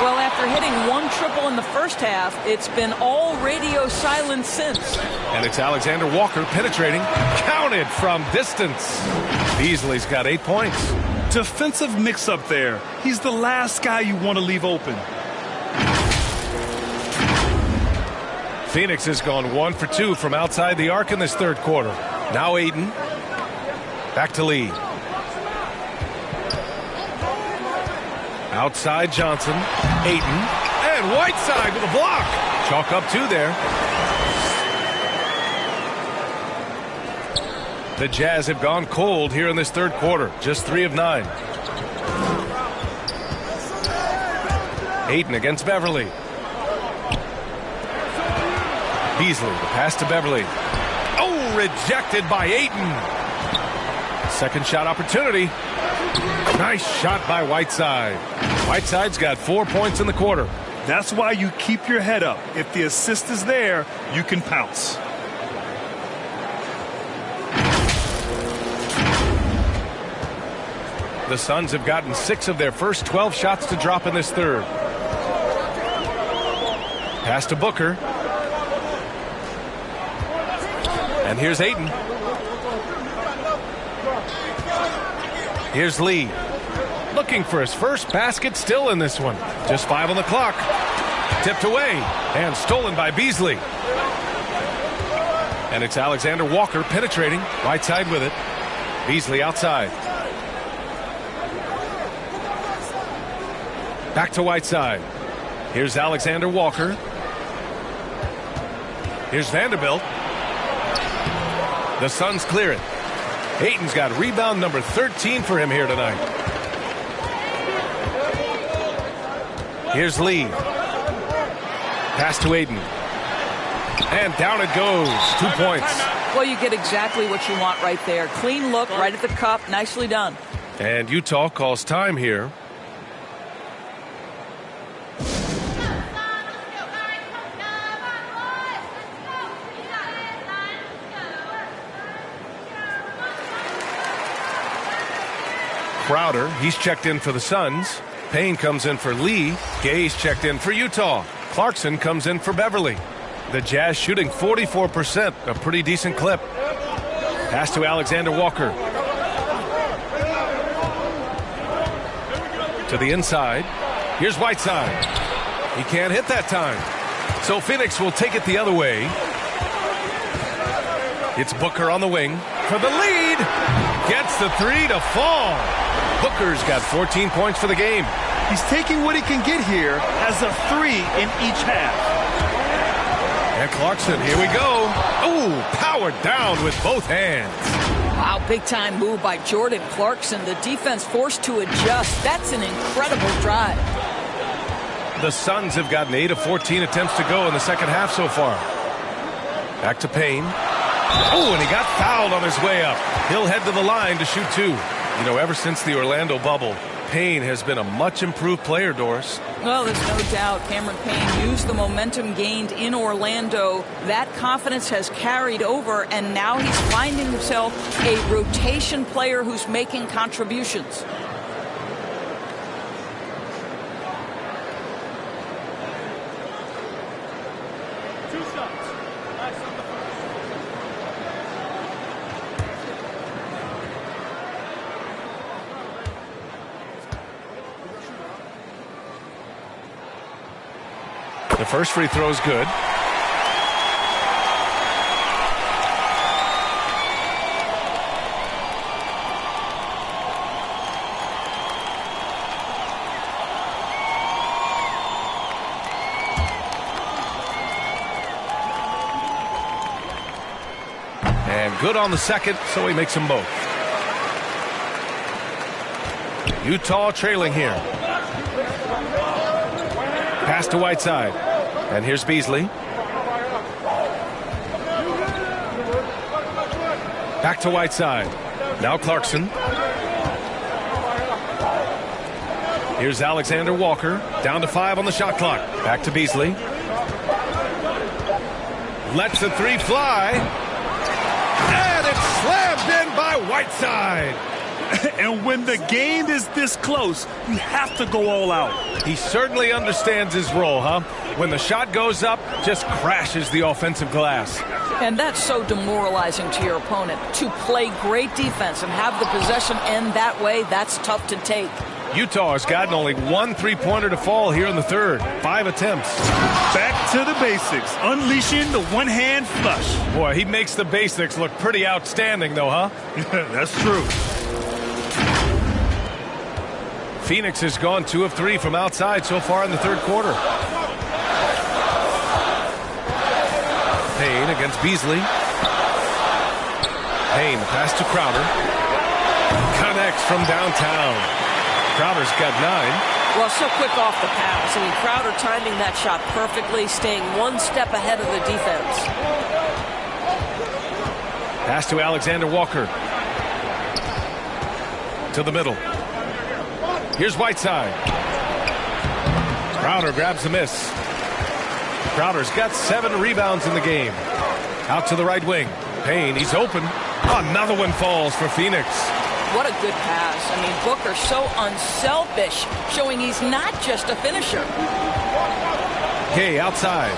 Well, after hitting one triple in the first half, it's been all radio silence since. And it's Alexander Walker penetrating. Counted from distance. Beasley's got 8 points. Defensive mix-up there. He's the last guy you want to leave open. Phoenix has gone 1 for 2 from outside the arc in this third quarter. Now Ayton. Back to Lee. Outside Johnson. Ayton. And Whiteside with a block. Chalk up 2 there. The Jazz have gone cold here in this third quarter. Just 3 of 9. Ayton against Beverly. Beasley, the pass to Beverly. Oh, rejected by Ayton. Second shot opportunity. Nice shot by Whiteside. Whiteside's got 4 points in the quarter. That's why you keep your head up. If the assist is there, you can pounce. The Suns have gotten 6 of their first 12 shots to drop in this third. Pass to Booker. And here's Ayton. Here's Lee. Looking for his first basket still in this one. Just 5 on the clock. Tipped away and stolen by Beasley. And it's Alexander Walker penetrating. Whiteside with it. Beasley outside. Back to Whiteside. Here's Alexander Walker. Here's Vanderbilt. The Suns clear it. Ayton's got rebound number 13 for him here tonight. Here's Lee. Pass to Ayton. And down it goes. 2 points. Well, you get exactly what you want right there. Clean look right at the cup. Nicely done. And Utah calls time here. Crowder, he's checked in for the Suns. Payne comes in for Lee. Gay's checked in for Utah. Clarkson comes in for Beverly. The Jazz shooting 44%, a pretty decent clip. Pass to Alexander Walker. To the inside. Here's Whiteside. He can't hit that time. So Phoenix will take it the other way. It's Booker on the wing for the lead. Gets the 3 to fall. Booker's got 14 points for the game. He's taking what he can get here as a 3 in each half. And Clarkson, here we go. Ooh, powered down with both hands. Wow, big time move by Jordan Clarkson. The defense forced to adjust. That's an incredible drive. The Suns have gotten 8 of 14 attempts to go in the second half so far. Back to Payne. Oh, and he got fouled on his way up. He'll head to the line to shoot 2. You know, ever since the Orlando bubble, Payne has been a much improved player, Doris. Well, there's no doubt Cameron Payne used the momentum gained in Orlando. That confidence has carried over, and now he's finding himself a rotation player who's making contributions. The first free throw is good. And good on the second, so he makes them both. Utah trailing here. Pass to Whiteside. And here's Beasley. Back to Whiteside. Now Clarkson. Here's Alexander Walker. Down to 5 on the shot clock. Back to Beasley. Lets the three fly. And it's slammed in by Whiteside. And when the game is this close, you have to go all out. He certainly understands his role, huh? When the shot goes up, just crashes the offensive glass. And that's so demoralizing to your opponent. To play great defense and have the possession end that way, that's tough to take. Utah has gotten only 1 3-pointer to fall here in the third. 5 attempts. Back to the basics. Unleashing the one-hand flush. Boy, he makes the basics look pretty outstanding, though, huh? That's true. Phoenix has gone 2 of 3 from outside so far in the third quarter. Payne against Beasley. Payne, pass to Crowder. Connects from downtown. Crowder's got 9. Well, so quick off the pass. I mean, Crowder timing that shot perfectly, staying 1 step ahead of the defense. Pass to Alexander Walker. To the middle. Here's Whiteside. Crowder grabs the miss. Crowder's got 7 rebounds in the game. Out to the right wing. Payne, he's open. Another one falls for Phoenix. What a good pass. I mean, Booker so unselfish, showing he's not just a finisher. Kay outside.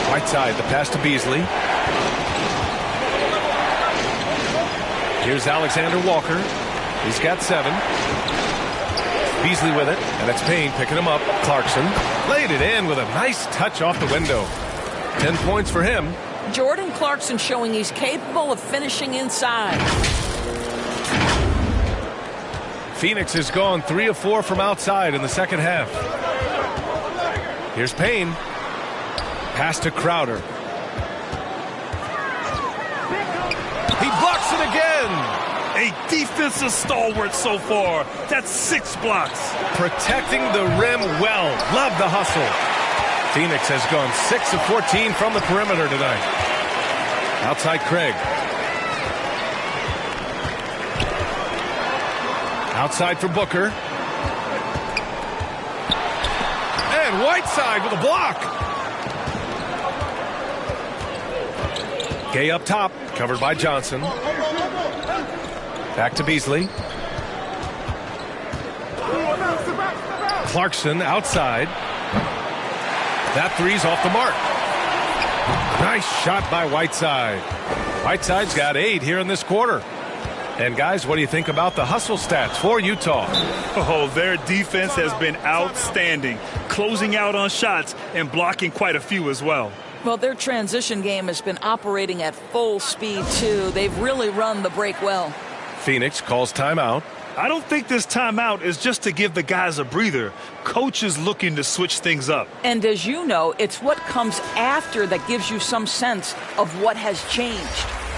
Whiteside, the pass to Beasley. Here's Alexander Walker. He's got 7. Beasley with it, and it's Payne picking him up. Clarkson laid it in with a nice touch off the window. 10 points for him. Jordan Clarkson showing he's capable of finishing inside. Phoenix has gone 3 of 4 from outside in the second half. Here's Payne. Pass to Crowder. He blocks it again. A defensive stalwart so far. That's 6 blocks. Protecting the rim well. Love the hustle. Phoenix has gone 6 of 14 from the perimeter tonight. Outside Craig. Outside for Booker. And Whiteside with a block. Gay up top, covered by Johnson. Back to Beasley. Clarkson outside. That three's off the mark. Nice shot by Whiteside. Whiteside's got 8 here in this quarter. And guys, what do you think about the hustle stats for Utah? Oh, their defense has been outstanding, closing out on shots and blocking quite a few as well. Well, their transition game has been operating at full speed, too. They've really run the break well. Phoenix calls timeout. I don't think this timeout is just to give the guys a breather. Coach is looking to switch things up. And as you know, it's what comes after that gives you some sense of what has changed.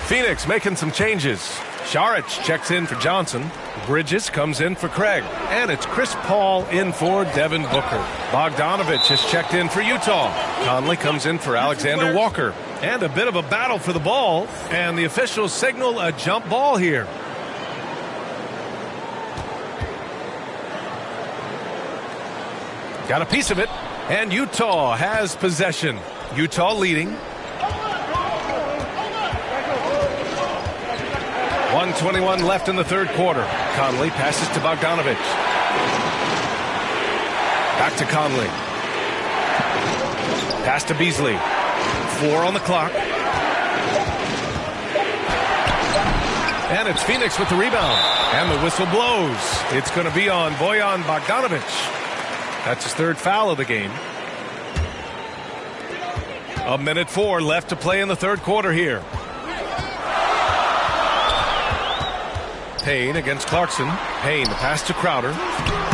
Phoenix making some changes. Saric checks in for Johnson. Bridges comes in for Craig. And it's Chris Paul in for Devin Booker. Bogdanovich has checked in for Utah. Conley comes in for Alexander Walker. And a bit of a battle for the ball. And the officials signal a jump ball here. Got a piece of it, and Utah has possession. Utah leading. 1:21 left in the third quarter. Conley passes to Bogdanovich. Back to Conley. Pass to Beasley. 4 on the clock. And it's Phoenix with the rebound. And the whistle blows. It's going to be on Bojan Bogdanovich. That's his third foul of the game. 1:04 left to play in the third quarter here. Payne against Clarkson. Payne, the pass to Crowder.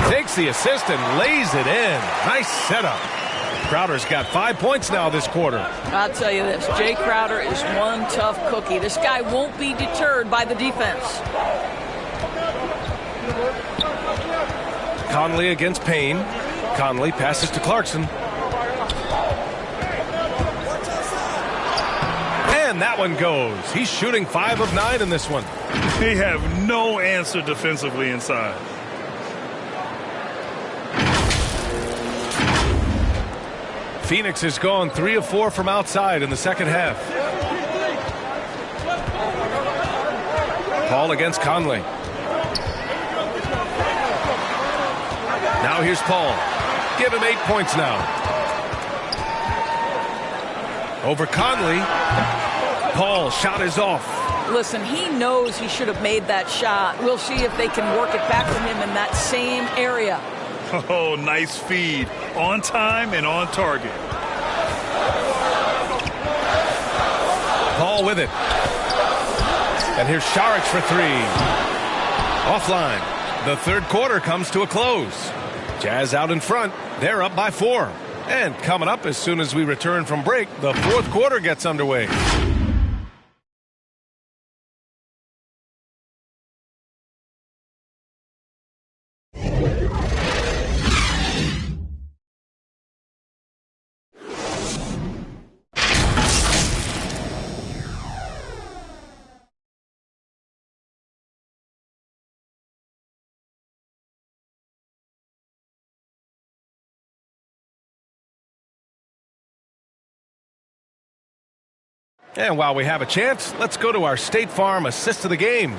Takes the assist and lays it in. Nice setup. Crowder's got 5 points now this quarter. I'll tell you this, Jay Crowder is one tough cookie. This guy won't be deterred by the defense. Conley against Payne. Conley passes to Clarkson. And that one goes. He's shooting 5 of 9 in this one. They have no answer defensively inside. Phoenix has gone 3 of 4 from outside in the second half. Paul against Conley. Now here's Paul. Give him 8 points now. Over Conley. Paul, shot is off. Listen, he knows he should have made that shot. We'll see if they can work it back to him in that same area. Oh, nice feed. On time and on target. Paul with it. And here's Saric for 3. Offline. The third quarter comes to a close. Jazz out in front. They're up by 4. And coming up as soon as we return from break, the fourth quarter gets underway. And while we have a chance, let's go to our State Farm assist of the game.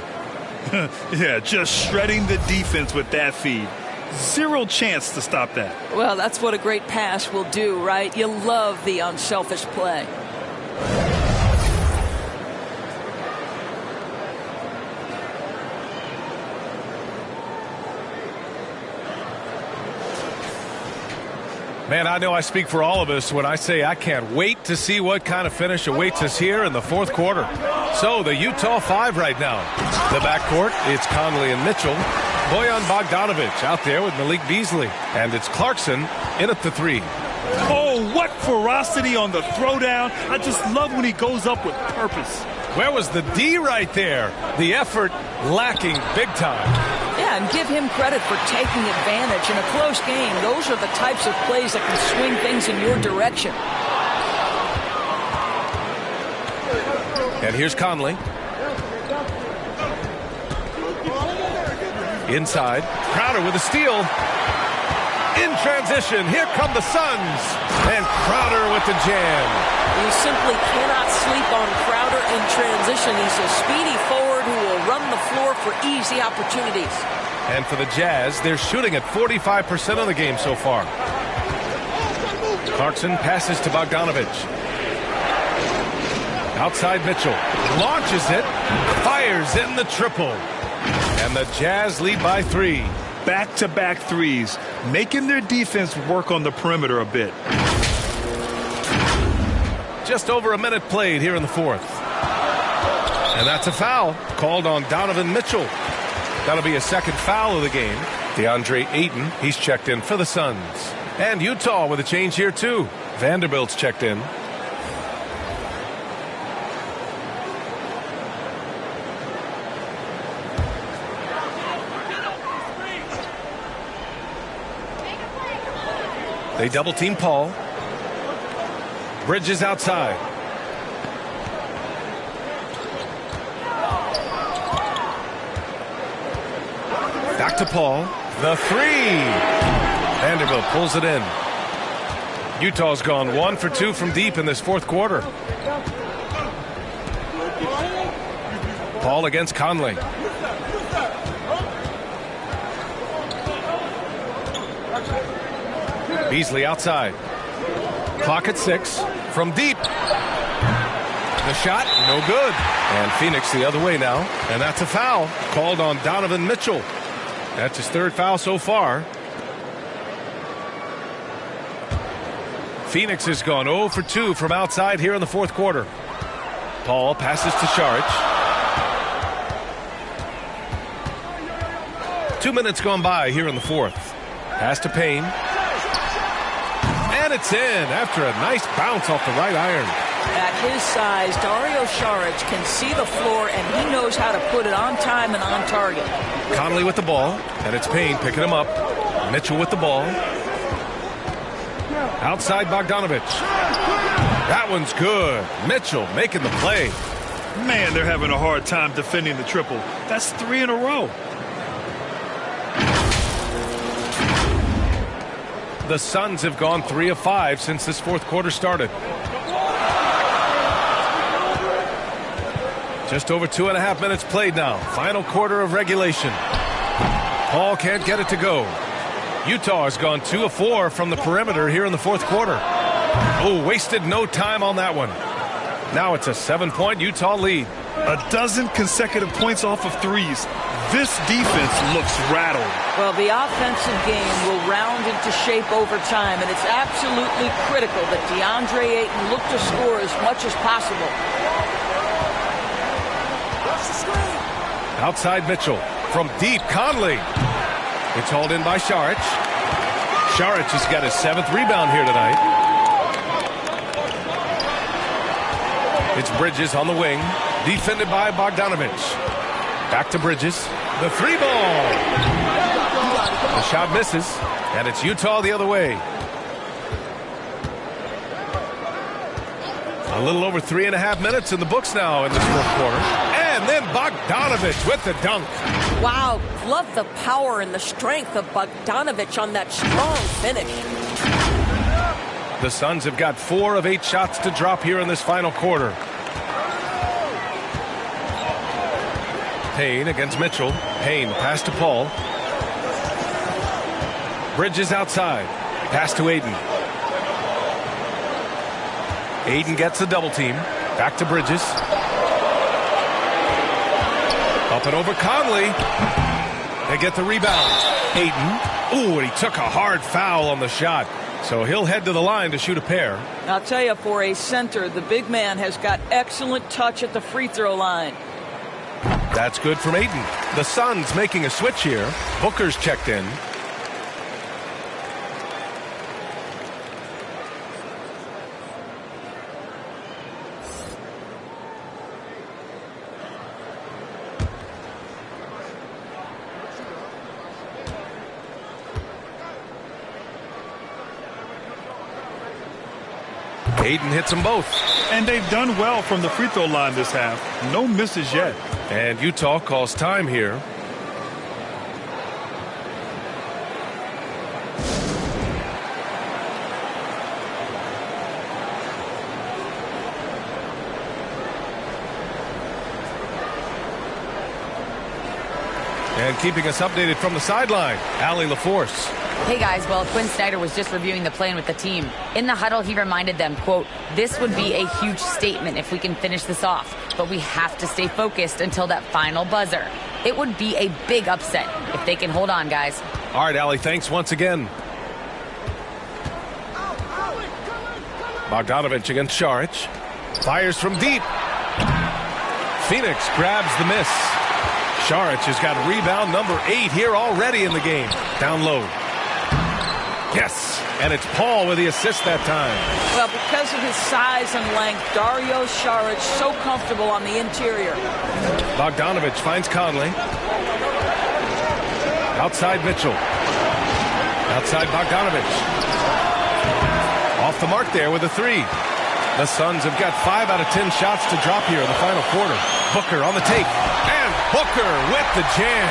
Yeah, just shredding the defense with that feed. Zero chance to stop that. Well, that's what a great pass will do, right? You love the unselfish play. Man, I know I speak for all of us when I say I can't wait to see what kind of finish awaits us here in the fourth quarter. So the Utah 5 right now. The backcourt, it's Conley and Mitchell. Bojan Bogdanovic out there with Malik Beasley. And it's Clarkson in at the 3. Oh, what ferocity on the throwdown. I just love when he goes up with purpose. Where was the D right there? The effort lacking big time. Yeah, and give him credit for taking advantage. In a close game, those are the types of plays that can swing things in your direction. And here's Conley. Inside. Crowder with a steal. In transition, here come the Suns. And Crowder with the jam. You simply cannot sleep on Crowder in transition. He's a speedy forward who will run the floor for easy opportunities. And for the Jazz, they're shooting at 45% of the game so far. Clarkson passes to Bogdanovic. Outside Mitchell. Launches it. Fires in the triple. And the Jazz lead by 3. Back-to-back threes, making their defense work on the perimeter a bit. Just over a minute played here in the fourth. And that's a foul called on Donovan Mitchell. That'll be a second foul of the game. DeAndre Ayton, he's checked in for the Suns. And Utah with a change here too. Vanderbilt's checked in. They double team Paul. Bridges outside. Back to Paul. The 3. Vanderbilt pulls it in. Utah's gone 1 for 2 from deep in this fourth quarter. Paul against Conley. Beasley outside. Clock at 6. From deep. The shot, no good. And Phoenix the other way now. And that's a foul called on Donovan Mitchell. That's his third foul so far. Phoenix has gone 0 for 2 from outside here in the fourth quarter. Paul passes to Šarić. 2 minutes gone by here in the fourth. Pass to Payne. And it's in after a nice bounce off the right iron. At his size, Dario Šarić can see the floor, and he knows how to put it on time and on target. Conley with the ball, and it's Payne picking him up. Mitchell with the ball. Outside Bogdanović. That one's good. Mitchell making the play. Man, they're having a hard time defending the triple. That's 3 in a row. The Suns have gone 3 of 5 since this fourth quarter started. Just over 2.5 minutes played now. Final quarter of regulation. Paul can't get it to go. Utah has gone 2 of 4 from the perimeter here in the fourth quarter. Oh, wasted no time on that one. Now it's a 7-point Utah lead. A dozen consecutive points off of threes. This defense looks rattled. Well, the offensive game will round into shape over time, and it's absolutely critical that DeAndre Ayton look to score as much as possible. Outside Mitchell. From deep, Conley. It's hauled in by Šarić. Šarić has got his 7th rebound here tonight. It's Bridges on the wing. Defended by Bogdanović. Back to Bridges. The 3-ball. The shot misses. And it's Utah the other way. A little over 3.5 minutes in the books now in this fourth quarter. And then Bogdanović with the dunk. Wow, love the power and the strength of Bogdanović on that strong finish. The Suns have got 4 of 8 shots to drop here in this final quarter. Payne against Mitchell. Payne pass to Paul. Bridges outside. Pass to Ayton. Ayton gets the double team. Back to Bridges. Up and over Conley. They get the rebound. Ayton. Ooh, and he took a hard foul on the shot. So he'll head to the line to shoot a pair. I'll tell you, for a center, the big man has got excellent touch at the free throw line. That's good from Ayton. The Suns making a switch here. Booker's checked in. Ayton hits them both. And they've done well from the free throw line this half. No misses yet. And Utah calls time here. And keeping us updated from the sideline, Allie LaForce. Hey guys, well, Quinn Snyder was just reviewing the plan with the team. In the huddle, he reminded them, quote, "This would be a huge statement if we can finish this off, but we have to stay focused until that final buzzer. It would be a big upset if they can hold on, guys." All right, Allie, thanks once again. Bogdanović against Šarić. Fires from deep. Phoenix grabs the miss. Šarić has got rebound number 8 here already in the game. Down low. Yes, and it's Paul with the assist that time. Well, because of his size and length, Dario Šarić so comfortable on the interior. Bogdanović finds Conley. Outside Mitchell. Outside Bogdanović. Off the mark there with a 3. The Suns have got 5 out of 10 shots to drop here in the final quarter. Booker on the take. And Booker with the jam.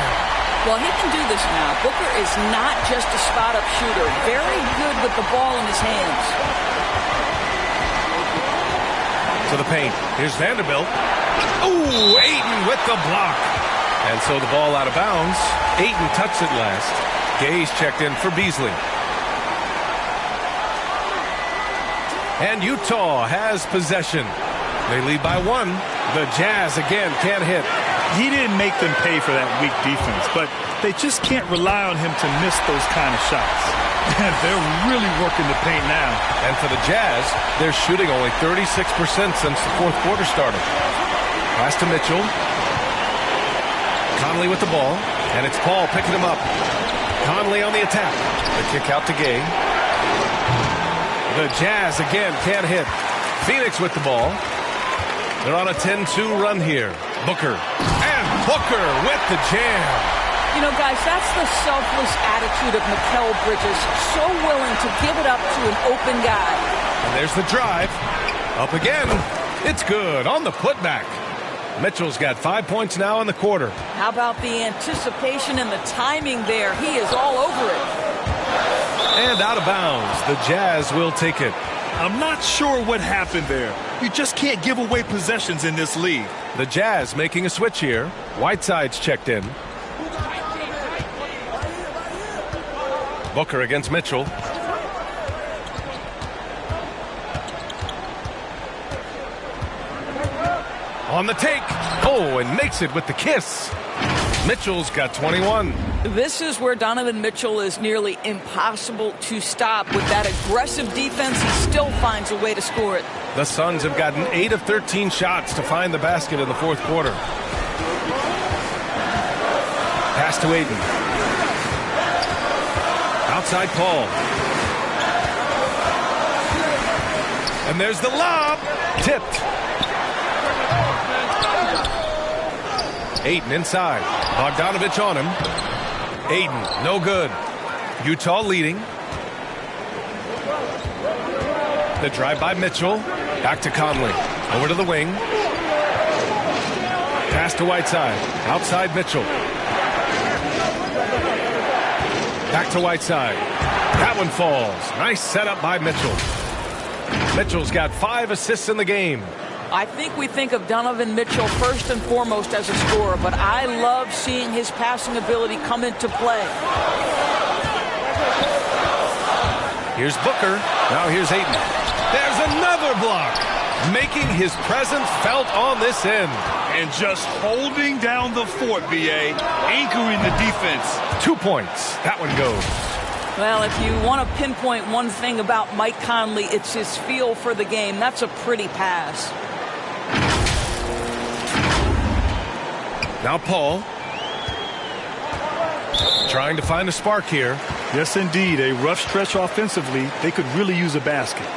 Well, he can do this now. Booker is not just a spot-up shooter. Very good with the ball in his hands. To the paint. Here's Vanderbilt. Ooh, Ayton with the block. And so the ball out of bounds. Ayton touched it last. Gay's checked in for Beasley. And Utah has possession. They lead by 1. The Jazz again can't hit. He didn't make them pay for that weak defense, but they just can't rely on him to miss those kind of shots. And they're really working the paint now. And for the Jazz, they're shooting only 36% since the fourth quarter started. Pass to Mitchell. Conley with the ball, and it's Paul picking him up. Conley on the attack. The kick out to Gay. The Jazz again can't hit. Phoenix with the ball. They're on a 10-2 run here. Booker. And Booker with the jam. You know, guys, that's the selfless attitude of Mikal Bridges. So willing to give it up to an open guy. And there's the drive. Up again. It's good on the putback. Mitchell's got 5 points now in the quarter. How about the anticipation and the timing there? He is all over it. And out of bounds. The Jazz will take it. I'm not sure what happened there. You just can't give away possessions in this league. The Jazz making a switch here. Whiteside's checked in. Booker against Mitchell. On the take. Oh, and makes it with the kiss. Mitchell's got 21. This is where Donovan Mitchell is nearly impossible to stop. With that aggressive defense, he still finds a way to score it. The Suns have gotten 8 of 13 shots to find the basket in the fourth quarter. Pass to Ayton. Outside Paul. And there's the lob. Tipped. Ayton inside. Bogdanovich on him. Ayton, no good. Utah leading. The drive by Mitchell. Back to Conley. Over to the wing. Pass to Whiteside. Outside Mitchell. Back to Whiteside. That one falls. Nice setup by Mitchell. Mitchell's got 5 assists in the game. I think we think of Donovan Mitchell first and foremost as a scorer, but I love seeing his passing ability come into play. Here's Booker. Now here's Ayton. There's another block. Making his presence felt on this end. And just holding down the fort, B.A., anchoring the defense. 2 points. That one goes. Well, if you want to pinpoint one thing about Mike Conley, it's his feel for the game. That's a pretty pass. Now Paul. Trying to find a spark here. Yes, indeed. A rough stretch offensively. They could really use a basket.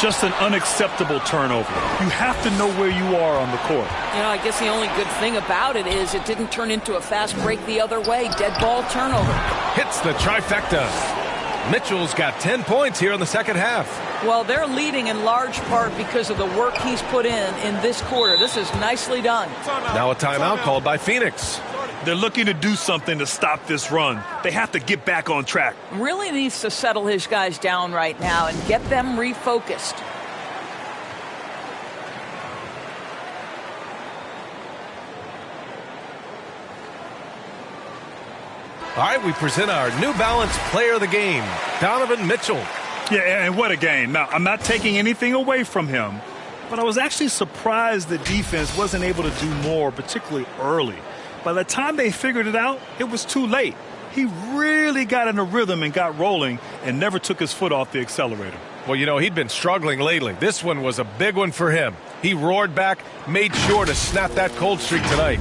Just an unacceptable turnover. You have to know where you are on the court. You know, I guess the only good thing about it is it didn't turn into a fast break the other way. Dead ball turnover. Hits the trifecta. Mitchell's got 10 points here in the second half. Well, they're leading in large part because of the work he's put in this quarter. This is nicely done. Now a timeout called by Phoenix. They're looking to do something to stop this run. They have to get back on track. Really needs to settle his guys down right now and get them refocused. All right, we present our New Balance player of the game, Donovan Mitchell. Yeah, and what a game. Now, I'm not taking anything away from him, but I was actually surprised the defense wasn't able to do more, particularly early. By the time they figured it out, it was too late. He really got in a rhythm and got rolling and never took his foot off the accelerator. Well, you know, he'd been struggling lately. This one was a big one for him. He roared back, made sure to snap that cold streak tonight.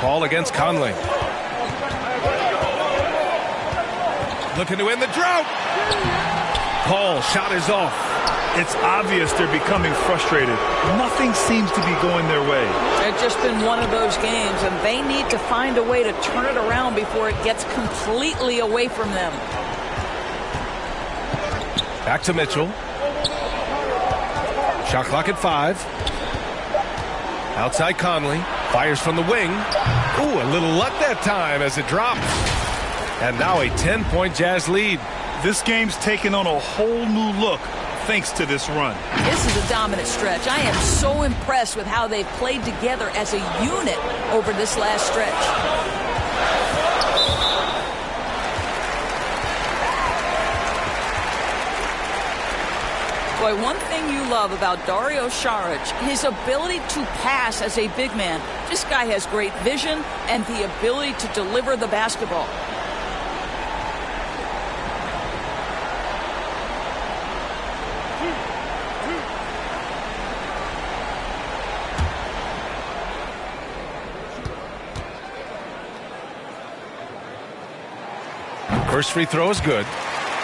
Paul against Conley. Looking to end the drought. Paul shot is off. It's obvious they're becoming frustrated. Nothing seems to be going their way. It's just been one of those games, and they need to find a way to turn it around before it gets completely away from them. Back to Mitchell. Shot clock at 5. Outside Conley. Fires from the wing. Ooh, a little luck that time as it drops. And now a 10-point Jazz lead. This game's taken on a whole new look. thanks to this run. This is a dominant stretch. I am so impressed with how they've played together as a unit over this last stretch. Boy, one thing you love about Dario Saric, his ability to pass as a big man. This guy has great vision and the ability to deliver the basketball. First free throw is good.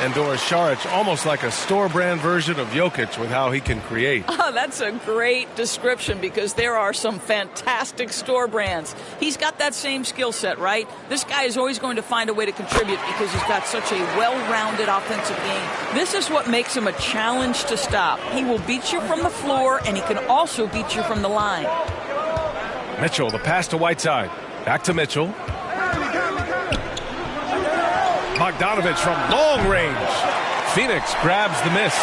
And Dario Saric almost like a store-brand version of Jokic with how he can create. Oh, that's a great description because there are some fantastic store brands. He's got that same skill set, right? This guy is always going to find a way to contribute because he's got such a well-rounded offensive game. This is what makes him a challenge to stop. He will beat you from the floor, and he can also beat you from the line. Mitchell, the pass to Whiteside. Back to Mitchell. Bogdanovich from long range. Phoenix grabs the miss.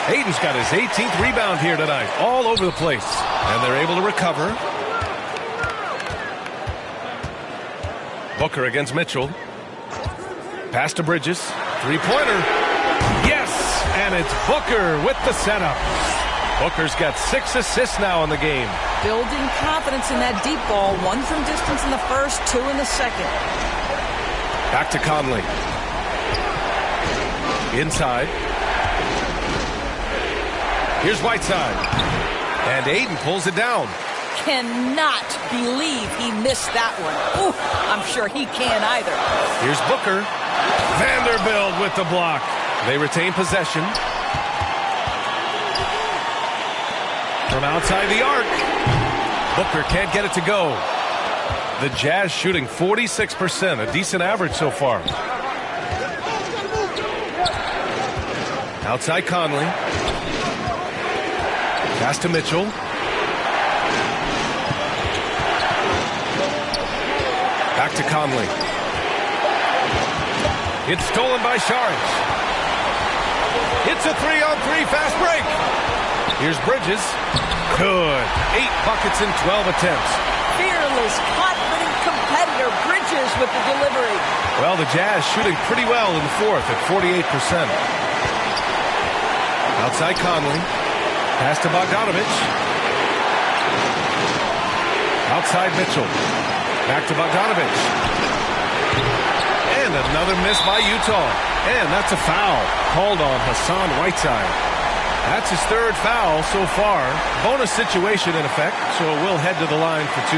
Ayton's got his 18th rebound here tonight. All over the place. And they're able to recover. Booker against Mitchell. Pass to Bridges. Three-pointer. Yes! And it's Booker with the setup. Booker's got 6 assists now in the game. Building confidence in that deep ball. 1 from distance in the first, 2 in the second. Back to Conley. Inside. Here's Whiteside. And Ayton pulls it down. Cannot believe he missed that one. Ooh, I'm sure he can't either. Here's Booker. Vanderbilt with the block. They retain possession. From outside the arc. Booker can't get it to go. The Jazz shooting 46%, a decent average so far. Outside Conley. Pass to Mitchell. Back to Conley. It's stolen by Saric. It's a 3-on-3 fast break. Here's Bridges. Good. 8 buckets in 12 attempts. Fearless, confident competitor. Bridges with the delivery. Well, the Jazz shooting pretty well in the fourth at 48%. Outside Conley. Pass to Bogdanovich. Outside Mitchell. Back to Bogdanovich. And another miss by Utah. And that's a foul called on Hassan Whiteside. That's his 3rd foul so far. Bonus situation in effect, so we'll head to the line for 2.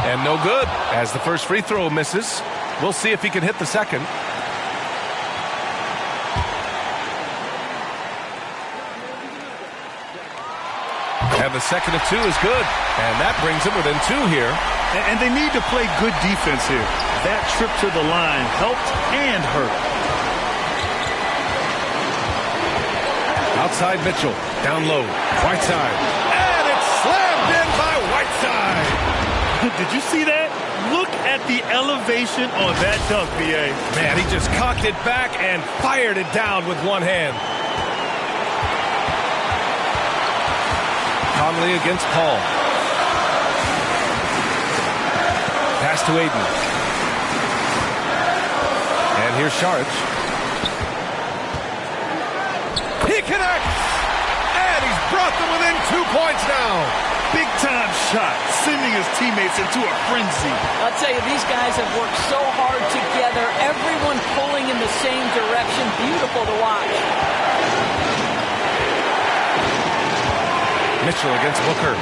And no good, as the first free throw misses. We'll see if he can hit the second. And the second of 2 is good. And that brings him within 2 here. And they need to play good defense here. That trip to the line helped and hurt. Outside Mitchell, down low, Whiteside. And it's slammed in by Whiteside. Did you see that? Look at the elevation on that dunk, B.A. Man, he just cocked it back and fired it down with one hand. Conley against Paul. Pass to Ayton. And here's Saric. He connects! And he's brought them within 2 points now. Big-time shot, sending his teammates into a frenzy. I'll tell you, these guys have worked so hard together. Everyone pulling in the same direction. Beautiful to watch. Mitchell against Booker.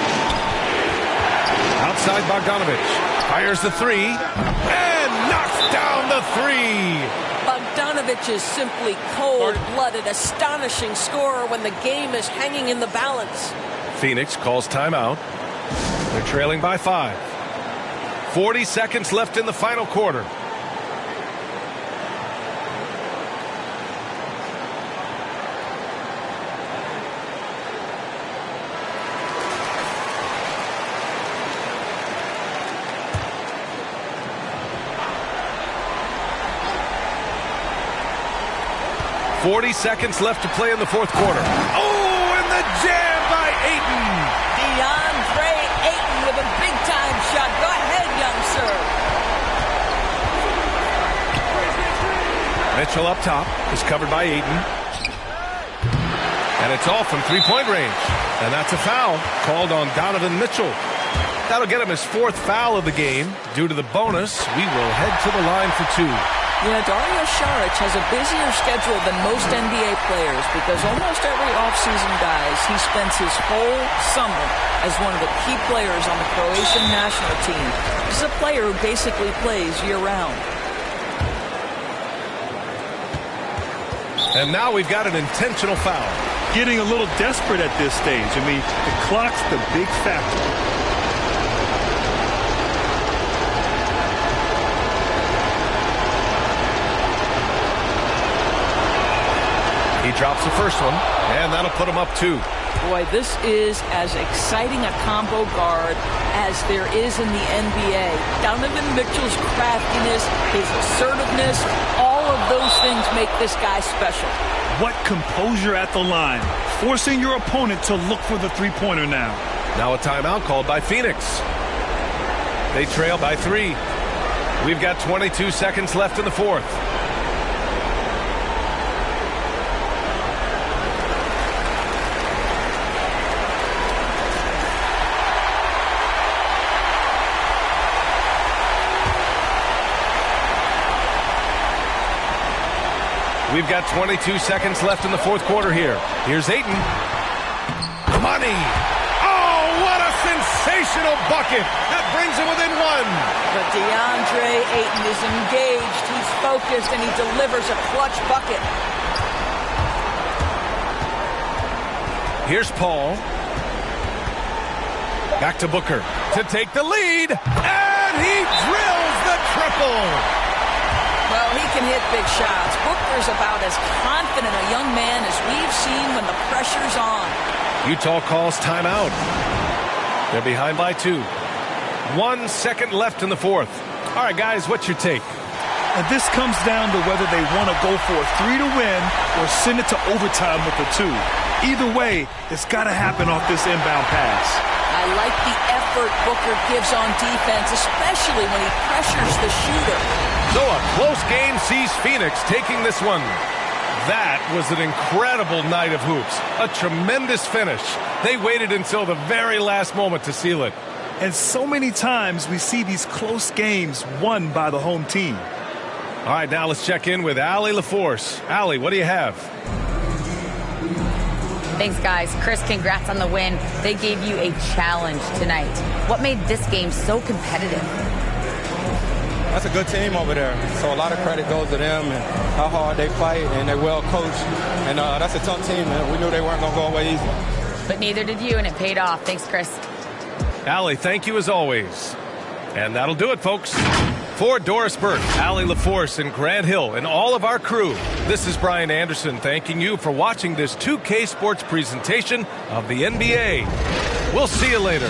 Outside Bogdanovich. Fires the 3. And knocks down the 3. Bogdanovich is simply cold-blooded, astonishing scorer when the game is hanging in the balance. Phoenix calls timeout. They're trailing by 5. 40 seconds left in the final quarter. .40 seconds left to play in the fourth quarter. Oh, and the jam by Ayton. DeAndre Ayton with a big-time shot. Go ahead, young sir. Mitchell up top is covered by Ayton. And it's all from three-point range. And that's a foul called on Donovan Mitchell. That'll get him his fourth foul of the game. Due to the bonus, we will head to the line for two. Yeah, Dario Saric has a busier schedule than most NBA players because almost every offseason, guys, he spends his whole summer as one of the key players on the Croatian national team. He's a player who basically plays year-round. And now we've got an intentional foul. Getting a little desperate at this stage. I mean, the clock's the big factor. He drops the first one, and that'll put him up two. Boy, this is as exciting a combo guard as there is in the NBA. Donovan Mitchell's craftiness, his assertiveness, all of those things make this guy special. What composure at the line, forcing your opponent to look for the three-pointer now. Now a timeout called by Phoenix. They trail by 3. We've got 22 seconds left in the fourth. We've got 22 seconds left in the fourth quarter here. Here's Ayton. Money. Oh, what a sensational bucket. That brings him within one. But DeAndre Ayton is engaged. He's focused, and he delivers a clutch bucket. Here's Paul. Back to Booker to take the lead. And he drills the triple. Well, he can hit big shots. Booker's about as confident a young man as we've seen when the pressure's on. Utah calls timeout. They're behind by 2. 1 second left in the fourth. All right, guys, what's your take? And this comes down to whether they want to go for a 3 to win or send it to overtime with a 2. Either way, it's got to happen off this inbound pass. I like the effort Booker gives on defense, especially when he pressures the shooter. So a close game sees Phoenix taking this one. That was an incredible night of hoops. A tremendous finish. They waited until the very last moment to seal it. And so many times we see these close games won by the home team. All right, now let's check in with Allie LaForce. Allie, what do you have? Thanks, guys. Chris, congrats on the win. They gave you a challenge tonight. What made this game so competitive? That's a good team over there. So a lot of credit goes to them and how hard they fight, and they're well coached. And that's a tough team, man. We knew they weren't going to go away easy. But neither did you, and it paid off. Thanks, Chris. Allie, thank you as always. And that'll do it, folks. For Doris Burke, Allie LaForce, and Grant Hill, and all of our crew, this is Brian Anderson thanking you for watching this 2K Sports presentation of the NBA. We'll see you later.